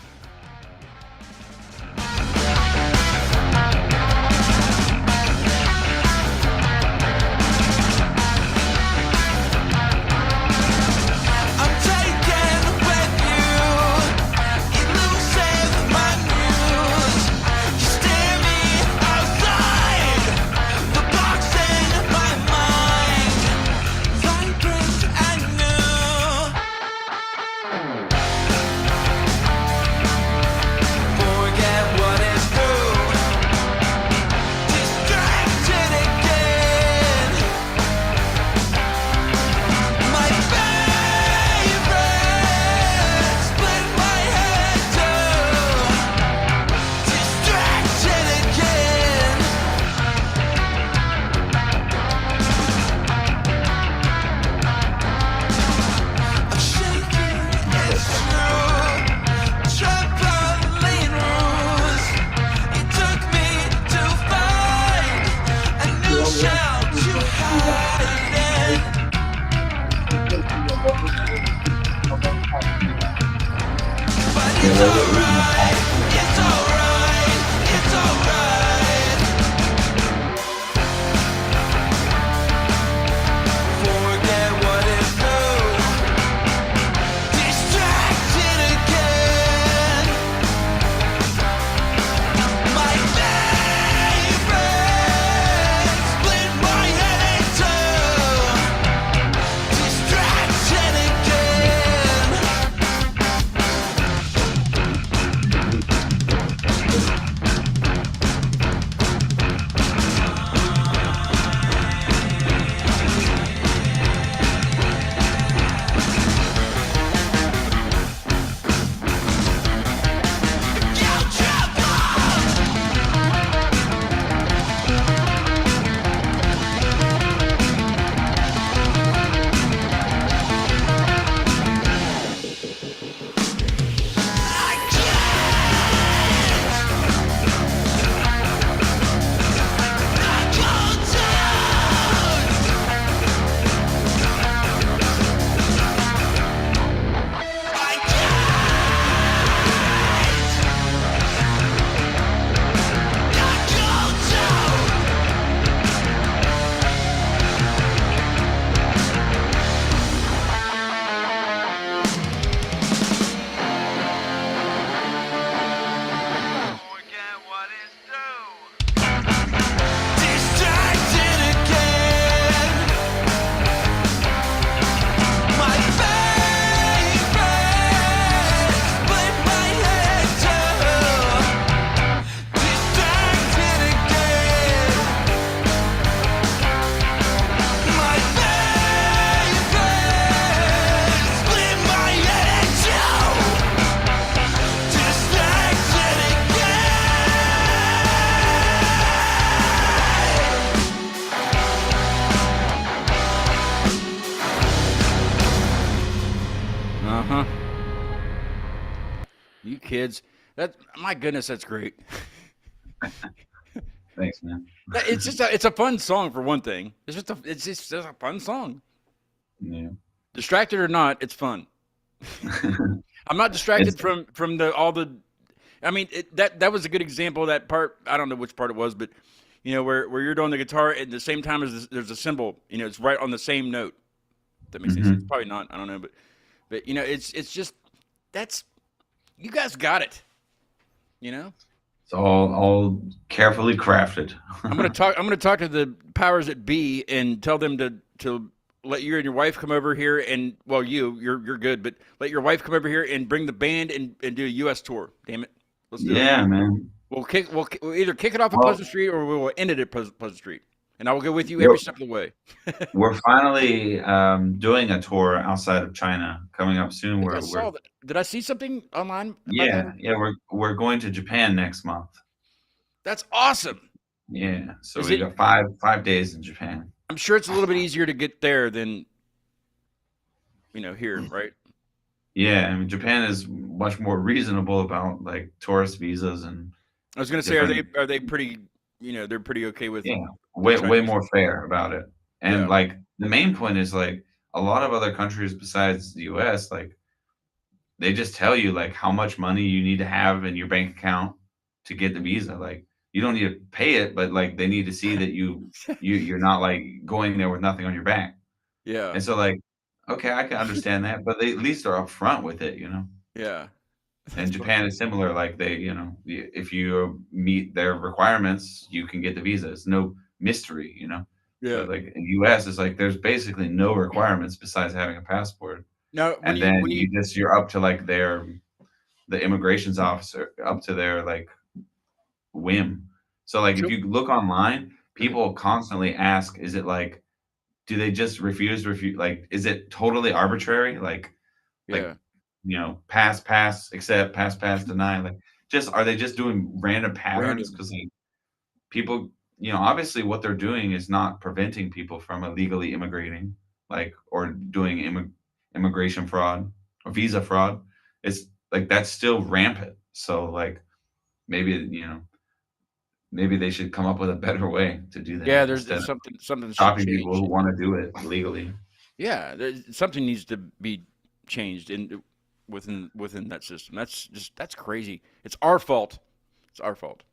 You kids, my goodness, that's great. Thanks, man. It's a fun song for one thing. It's just a fun song. Yeah. Distracted or not, it's fun. I'm not distracted from all the. I mean, that was a good example of that part. I don't know which part it was, but where you're doing the guitar at the same time as there's a cymbal. It's right on the same note. That makes sense. Probably not. I don't know, but it's just you guys got it. It's all carefully crafted. I'm gonna talk to the powers that be and tell them to let you and your wife come over here and you're good, but let your wife come over here and bring the band and do a U.S. tour. Damn it, let's do it. Yeah, man. We'll either kick it off at Pleasant Street or we will end it at Pleasant Street, and I will go with you every step of the way. We're finally doing a tour outside of China coming up soon. Did I see something online? Yeah. We're going to Japan next month. That's awesome. Yeah, so we got 5 days in Japan. I'm sure it's a little bit easier to get there than here, right? Yeah, I mean Japan is much more reasonable about like tourist visas and. I was going to say, are they pretty? They're pretty okay with. Yeah, way more fair about it. And like the main point is like a lot of other countries besides the U.S. like they just tell you like how much money you need to have in your bank account to get the visa. Like you don't need to pay it, but like they need to see that you're not like going there with nothing on your back. Yeah. And so like, okay, I can understand that, but they at least are upfront with it, Yeah. And Japan is similar. Like they, if you meet their requirements, you can get the visa. It's no mystery, Yeah. But like in the U.S., it's like there's basically no requirements besides having a passport. No, and then you're up to like the immigrations officer, up to their like whim. So like if you look online, people constantly ask, is it like, do they just refuse? Like, is it totally arbitrary? Like, pass, accept, pass, deny. Like, are they just doing random patterns? Because like people, obviously what they're doing is not preventing people from illegally immigrating, like, or doing immigration fraud or visa fraud. It's like that's still rampant. So like maybe maybe they should come up with a better way to do that. Yeah, there's something stopping people who want to do it legally. Yeah, something needs to be changed within that system. That's crazy. It's our fault. It's our fault.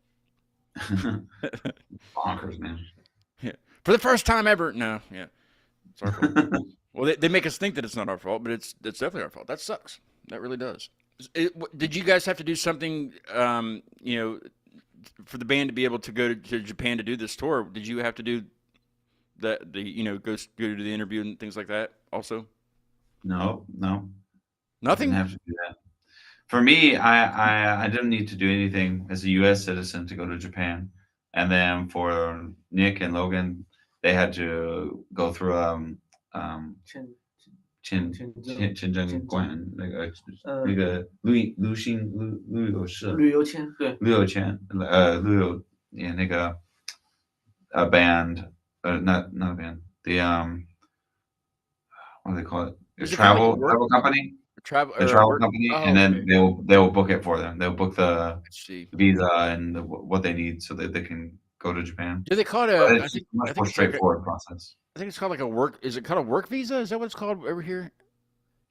Bonkers, man. Yeah, for the first time ever. No, yeah, it's our fault. Well, they make us think that it's not our fault, but it's definitely our fault. That sucks. That really does. Did you guys have to do something? For the band to be able to go to Japan to do this tour, did you have to do go to the interview and things like that also? No. Nothing? Didn't have to do that. For me, I didn't need to do anything as a U.S. citizen to go to Japan. And then for Nick and Logan, they had to go through签证官那个旅游签那个a band not a band the what do they call it? A travel company. Travel company, and then they'll book it for them. They'll book the visa and what they need so that they can go to Japan. Do they call it it's a much more straightforward process. I think it's called like a work. Is it called a work visa? Is that what it's called over here?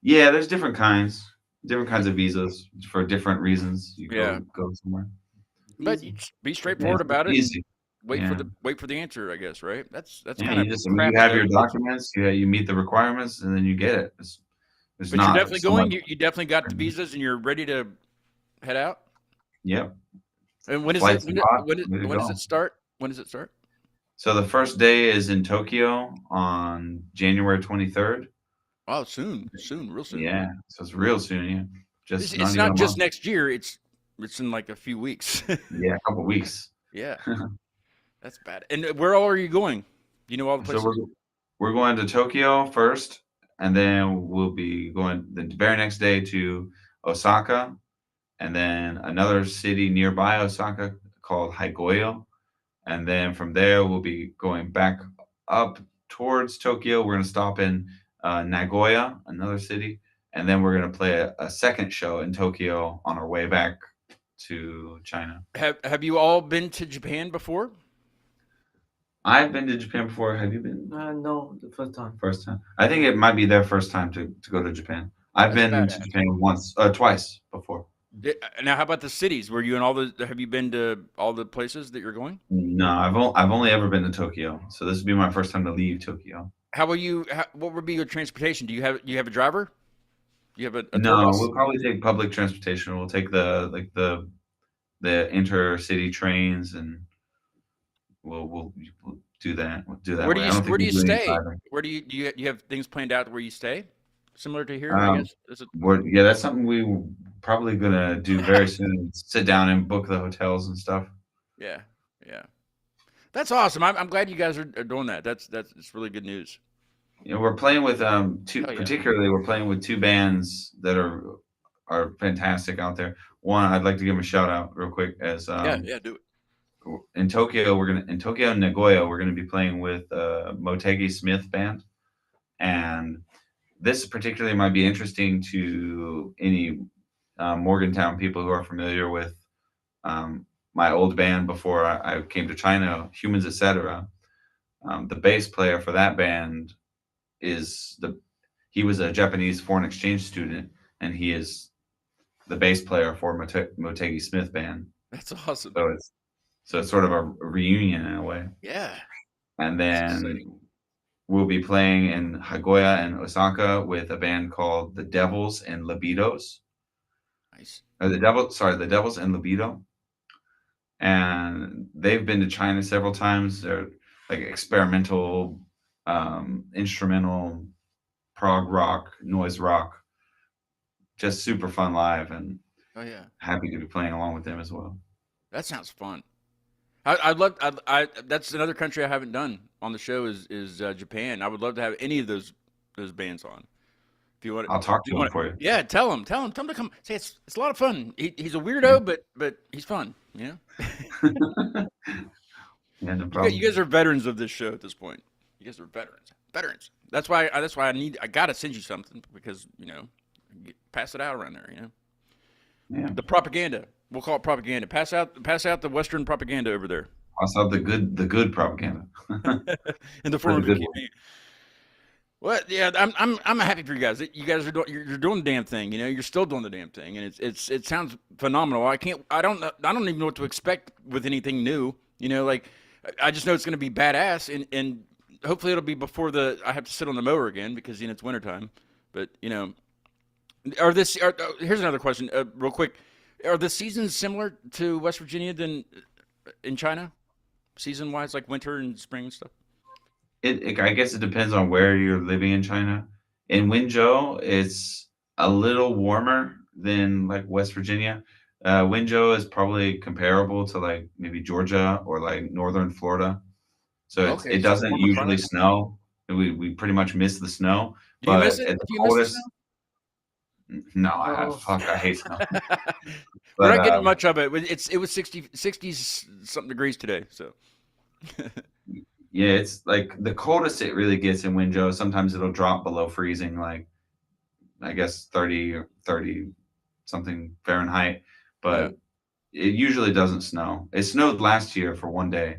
Yeah, there's different kinds of visas for different reasons. You go somewhere. But be straightforward about it. Easy. Wait for the answer, I guess, right? That's kind of. You have your documents. You meet the requirements, and then you get it. But you're definitely going. You definitely got the visas, and you're ready to head out. Yep. And when is it? Flights are hot. When Way to does go. it start? When does it start? So the first day is in Tokyo on January 23rd. Oh, real soon. Yeah, so it's real soon. Yeah, just not It's even a not just month. next year. It's in like a few weeks. Yeah, a couple weeks. Yeah, that's bad. And where all are you going? Do you know all the So places? we're going to Tokyo first, and then we'll be going the very next day to Osaka, and then another city nearby Osaka called Higoyo. And then from there, we'll be going back up towards Tokyo. We're going to stop in Nagoya, another city. And then we're going to play a second show in Tokyo on our way back to China. Have you all been to Japan before? I've been to Japan before. Have you been? No, the first time. First time. I think it might be their first time to go to Japan. I've That's been to badass. Japan twice before. Now, how about the cities? Were you in all the? Have you been to all the places that you're going? No, I've only ever been to Tokyo, so this would be my first time to leave Tokyo. How will you? What would be your transportation? Do you have a driver? Do you have a tour No, bus? we'll probably take public transportation. We'll take the intercity trains, and we'll do that. We'll do that. Where do way. you I don't think where do we'll you do any stay? driving. Where do you have things planned out where you stay? Similar to here, I guess. Is it? Yeah, that's something we're probably gonna do very soon. Sit down and book the hotels and stuff. Yeah, yeah. That's awesome. I'm glad you guys are doing that. That's it's really good news. You know, we're playing with two. Hell yeah. Particularly, we're playing with two bands that are fantastic out there. One, I'd like to give them a shout out real quick. As Yeah, do it. in Tokyo and Nagoya, we're gonna be playing with Motegi Smith band, and this particularly might be interesting to any Morgantown people who are familiar with my old band before I came to China, Humans Etc. The bass player for that band he was a Japanese foreign exchange student, and he is the bass player for Motegi Smith band. That's awesome. So it's sort of a reunion in a way. Yeah. And That's then exciting. we'll be playing in Higoya and Osaka with a band called the Devils and Libidos. Nice. The Devils and Libido. And they've been to China several times. They're like experimental, instrumental, prog rock, noise rock. Just super fun live, and Oh yeah. happy to be playing along with them as well. That sounds fun. I'd love. That's another country I haven't done on the show is Japan. I would love to have any of those bands on. If you want, I'll talk to them for you. Yeah, tell them to come. Say it's a lot of fun. He's a weirdo, but he's fun. You know. Yeah, no problem. You guys are veterans of this show at this point. You guys are veterans. That's why I gotta send you something because pass it out around there. Yeah. The propaganda. We'll call it propaganda. Pass out the Western propaganda over there. Pass out the good propaganda. In the form of good QB. Well, yeah, I'm happy for you guys. You guys are you're doing the damn thing. You're still doing the damn thing, and it sounds phenomenal. I don't even know what to expect with anything new. Like I just know it's going to be badass, and hopefully it'll be before I have to sit on the mower again because it's wintertime. But here's another question, real quick. Are the seasons similar to West Virginia than in China, season wise, like winter and spring and stuff? I guess it depends on where you're living in China. In Wenzhou, it's a little warmer than like West Virginia. Wenzhou is probably comparable to like maybe Georgia or like northern Florida. So Okay, it so doesn't warmer usually climate. snow. We pretty much miss the snow. Do you But miss it? at the Do you miss the coldest, snow? no, Oh. I hate snow. We're But not getting much of it. It was 60 something degrees today. So yeah, it's like the coldest it really gets in Wenzhou. Sometimes it'll drop below freezing, like I guess 30 or 30 something Fahrenheit. But it usually doesn't snow. It snowed last year for one day,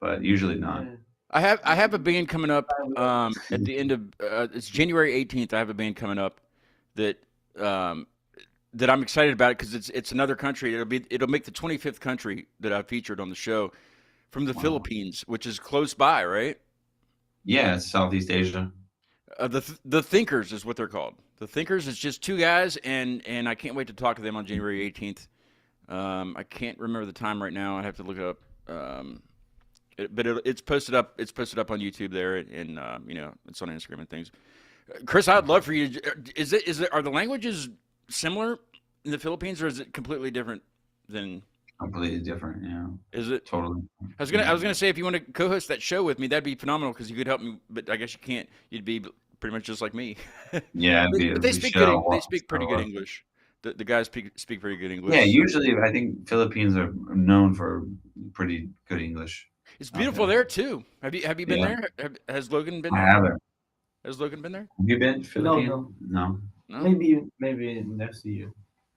but usually not. Yeah. I have a band coming up at the end of it's January 18th. I have a band coming up that that I'm excited about because it's another country. It'll make the 25th country that I've featured on the show from the Philippines, which is close by, right? Yeah, it's Southeast Asia. The Thinkers is what they're called. The Thinkers is just two guys, and I can't wait to talk to them on January 18th. I can't remember the time right now. I have to look it up. It's posted up. It's posted up on YouTube there, and it's on Instagram and things. Chris, I'd love for you. Are the languages similar in the Philippines, or is it completely different than? Completely different, yeah. Is it totally? I was gonna say, if you want to co-host that show with me, that'd be phenomenal because you could help me. But I guess you can't. You'd be pretty much just like me. Yeah, but they speak good. They speak pretty good English. The guys speak pretty good English. Yeah, usually I think Philippines are known for pretty good English. It's beautiful there too. Have you been there? Has Logan been there? I haven't. Has Logan been there? Have you been to Philippines? No. No? Maybe next year.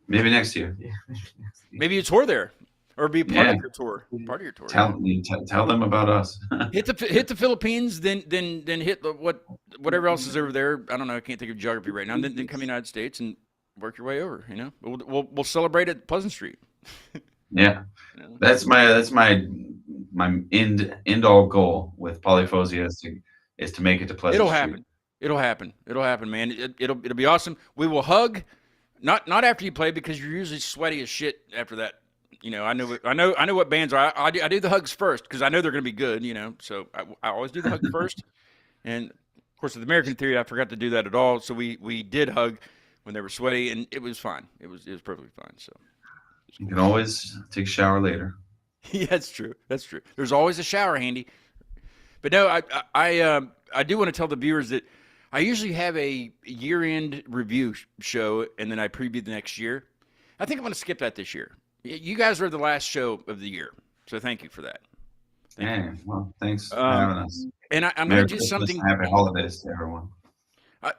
Maybe next year. Yeah, maybe next year. Maybe you tour there, or be part of your tour. Part of your tour. Tell them about us. hit the Philippines, then hit whatever else is over there. I don't know. I can't think of geography right now. And then come to the United States and work your way over. We'll celebrate at Pleasant Street. Yeah, that's my end all goal with Polyphozia is to make it to Pleasant Street. It'll happen, man. It'll be awesome. We will hug, not after you play because you're usually sweaty as shit after that. I know what bands are. I do the hugs first because I know they're going to be good. So I always do the hug first. And of course, with American Theory, I forgot to do that at all. So we did hug when they were sweaty, and it was fine. It was perfectly fine. So you can always take a shower later. Yeah, that's true. There's always a shower handy. But no, I do want to tell the viewers that I usually have a year-end review show, and then I preview the next year. I think I'm going to skip that this year. You guys are the last show of the year, so thank you for that. Well, thanks for having us. And I'm going to do something. Happy holidays to everyone.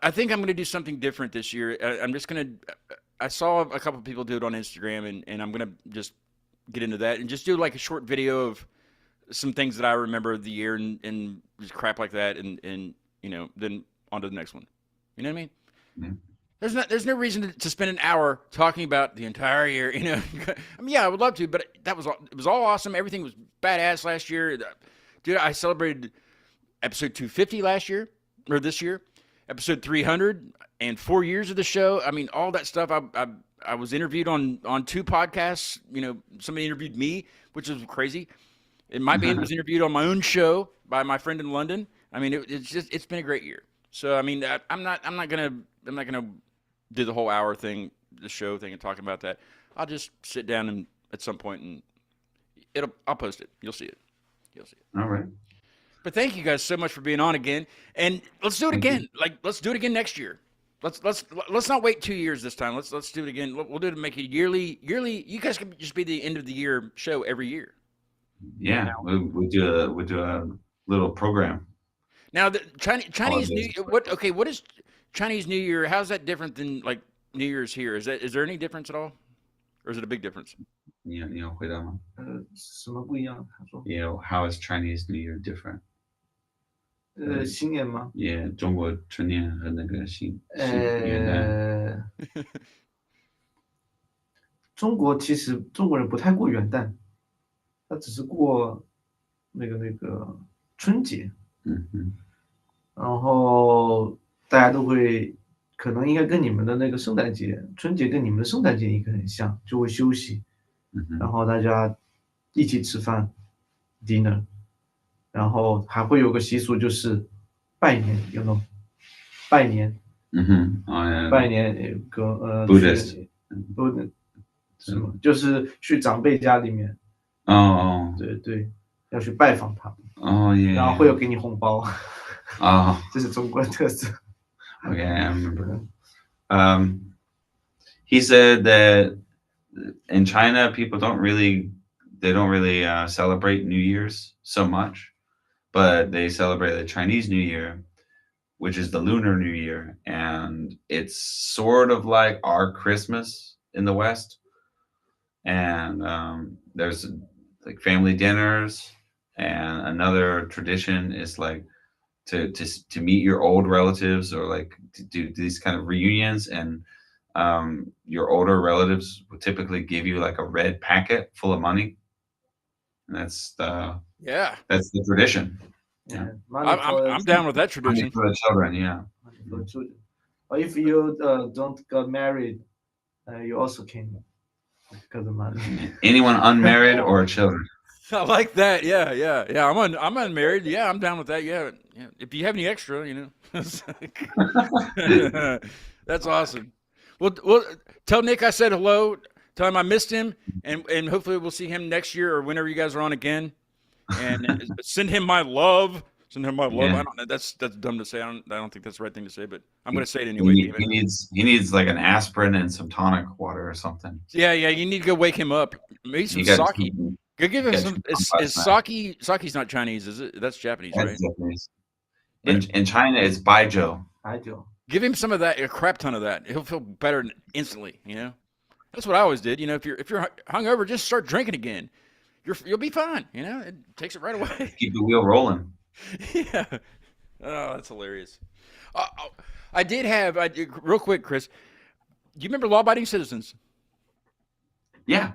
I think I'm going to do something different this year. I'm just going to. I saw a couple of people do it on Instagram, and I'm going to just get into that and just do like a short video of some things that I remember of the year and just crap like that, and then on to the next one. You know what I mean? Yeah. There's no reason to spend an hour talking about the entire year. I mean, yeah, I would love to, but it was all awesome. Everything was badass last year. Dude, I celebrated episode 250 last year, or this year, episode 300, and 4 years of the show. I mean, all that stuff. I was interviewed on 2 podcasts. Somebody interviewed me, which was crazy. And my band was interviewed on my own show by my friend in London. I mean, it's been a great year. So I mean, I'm not gonna do the whole hour thing, the show thing, and talking about that. I'll just sit down and at some point and I'll post it. You'll see it. All right. But thank you guys so much for being on again, and let's do it again. Let's do it again next year. Let's not wait 2 years this time. Let's do it again. We'll do it to make it yearly. You guys can just be the end of the year show every year. Yeah, we do a little program. Now the Chinese New Year. What is Chinese New Year? How's that different than like New Year's here? Is there any difference at all, or is it a big difference? 你有回答吗？什么不一样？他说。How is Chinese New Year different? 新年吗？中国春年和那个新元旦。其实中国人不太过元旦，他只是过那个春节。然后大家都会，可能应该跟你们的那个圣诞节，春节跟你们的圣诞节应该很像，就会休息，然后大家一起吃饭 dinner， 然后还会有个习俗就是拜年，有没有？拜年，拜年Buddhist， 什么？就是去长辈家里面，对，要去拜访他们，然后会有给你红包。这是中国的特色。Okay, I remember. He said that in China, people don't really celebrate New Year's so much, but they celebrate the Chinese New Year, which is the Lunar New Year, and it's sort of like our Christmas in the West. And there's like family dinners, and another tradition is like to meet your old relatives, or like to do these kind of reunions, and your older relatives would typically give you like a red packet full of money, and that's the tradition. Yeah, I'm down with that tradition. Money for the children, yeah. For the children. Or if you don't get married, you also can because of money. Anyone unmarried or children? I like that. Yeah. I'm unmarried. Yeah, I'm down with that. Yeah. If you have any extra, That's awesome. Well, tell Nick I said hello. Tell him I missed him, and hopefully we'll see him next year or whenever you guys are on again. And send him my love. Send him my love. Yeah. I don't know. That's dumb to say. I don't think that's the right thing to say, but I'm going to say it He, anyway. he needs like an aspirin and some tonic water or something. Yeah. You need to go wake him up. Maybe some sake. Go give him some. Is sake? Sake's not Chinese, is it? That's Japanese, right? Japanese. In China, it's baijiu. Give him some of that, a crap ton of that. He'll feel better instantly. That's what I always did. If you're hungover, just start drinking again. You'll be fine. It takes it right away. Keep the wheel rolling. Yeah. Oh, that's hilarious. I did have real quick, Chris. Do you remember Law Abiding Citizens? Yeah,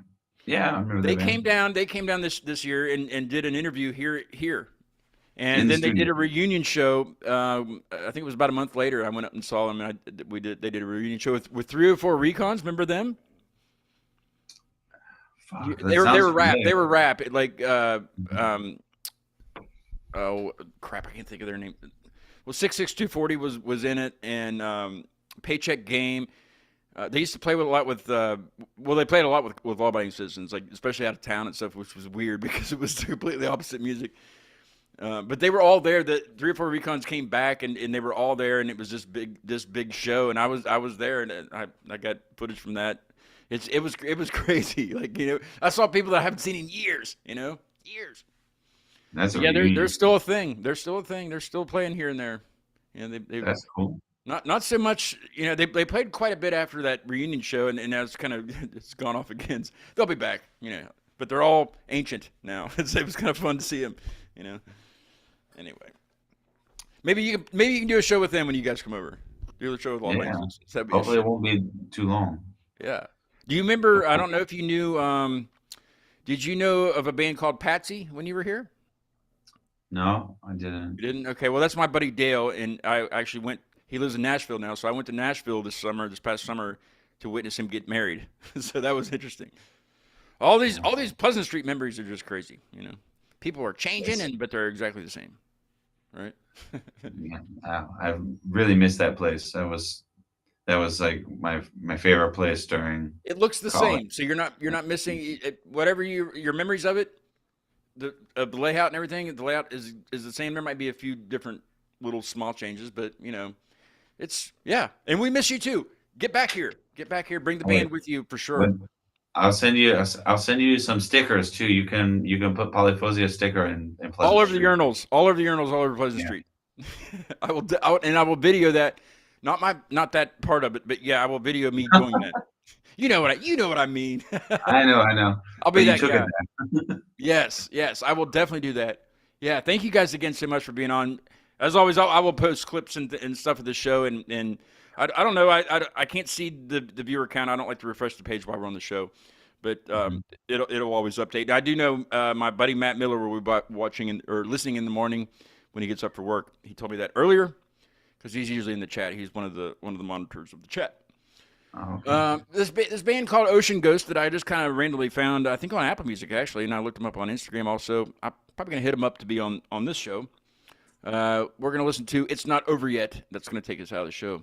I remember. They came down. They came down this year and did an interview here, and then they did a reunion show. I think it was about a month later. I went up and saw them. And they did a reunion show with 3 or 4 Recons. Remember them? They were rap. They were rap. Like oh crap! I can't think of their name. Well, 66240 was in it, and Paycheck Game. They used to play with a lot with. They played a lot with Law Abiding Citizens, like especially out of town and stuff, which was weird because it was completely opposite music. But they were all there. The 3 or 4 Recons came back, and they were all there, and it was this big show, and I was there, and I got footage from that. It was crazy. Like I saw people that I haven't seen in years. Years. They're still a thing. They're still a thing. They're still playing here and there. That's cool. Not so much. They played quite a bit after that reunion show, and now it's kind of it's gone off again. They'll be back. But they're all ancient now. It was kind of fun to see them. Anyway, maybe you can do a show with them when you guys come over. Do a show with Law Abiding Citizens. Hopefully, it won't be too long. Yeah. Do you remember? I don't know if you knew. Did you know of a band called Patsy when you were here? No, I didn't. You didn't? Okay. Well, that's my buddy Dale, and I actually went. He lives in Nashville now, so I went to Nashville this past summer, to witness him get married. So that was interesting. All these Pleasant Street memories are just crazy. People are changing, but they're exactly the same, right? Yeah, I really missed that place. That was like my favorite place during. It looks the college. same, so you're not missing whatever your memories of it. The layout and everything. The layout is the same. There might be a few different little small changes, but it's And we miss you too. Get back here. Bring the band with you for sure. I'll send you some stickers too. You can put Polyphozia sticker in Pleasant all over Street. the urinals, all over Pleasant Street. I will video that. Not that part of it, but I will video me doing that. You know what I mean. I know. I'll be that guy. Yes, I will definitely do that. Yeah, thank you guys again so much for being on. As always, I will post clips and stuff of the show, and I don't know. I can't see the viewer count. I don't like to refresh the page while we're on the show, but it'll always update. I do know my buddy Matt Miller will be watching or listening in the morning when he gets up for work. He told me that earlier because he's usually in the chat. He's one of the monitors of the chat. Oh, okay. This band called Ocean Ghost that I just kind of randomly found, I think on Apple Music actually, and I looked them up on Instagram also. I'm probably gonna hit them up to be on this show. We're gonna listen to "It's Not Over Yet." That's gonna take us out of the show.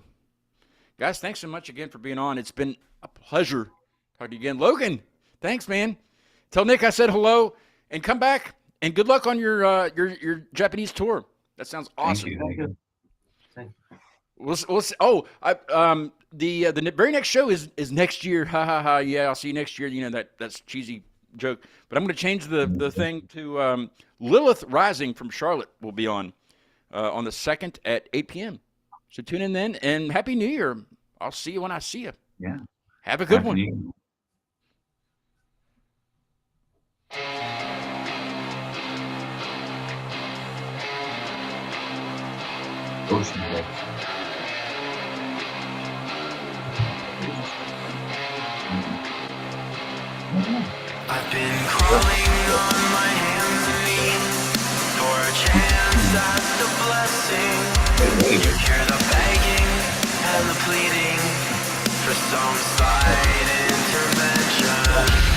Guys, thanks so much again for being on. It's been a pleasure talking to you again. Logan, thanks, man. Tell Nick I said hello and come back. And good luck on your Japanese tour. That sounds awesome. Thank you. We'll see. The very next show is next year. Ha ha ha. Yeah, I'll see you next year. That's a cheesy joke. But I'm going to change the thing to Lilith Rising from Charlotte will be on the 2nd at 8 p.m. So tune in then, and Happy New Year. I'll see you when I see you. Yeah. Have a good Happy one. New Year. Ocean Ghost. I've been crawling on my hands and knees for a chance at the blessing. You hear the begging and the pleading for some side intervention. sun.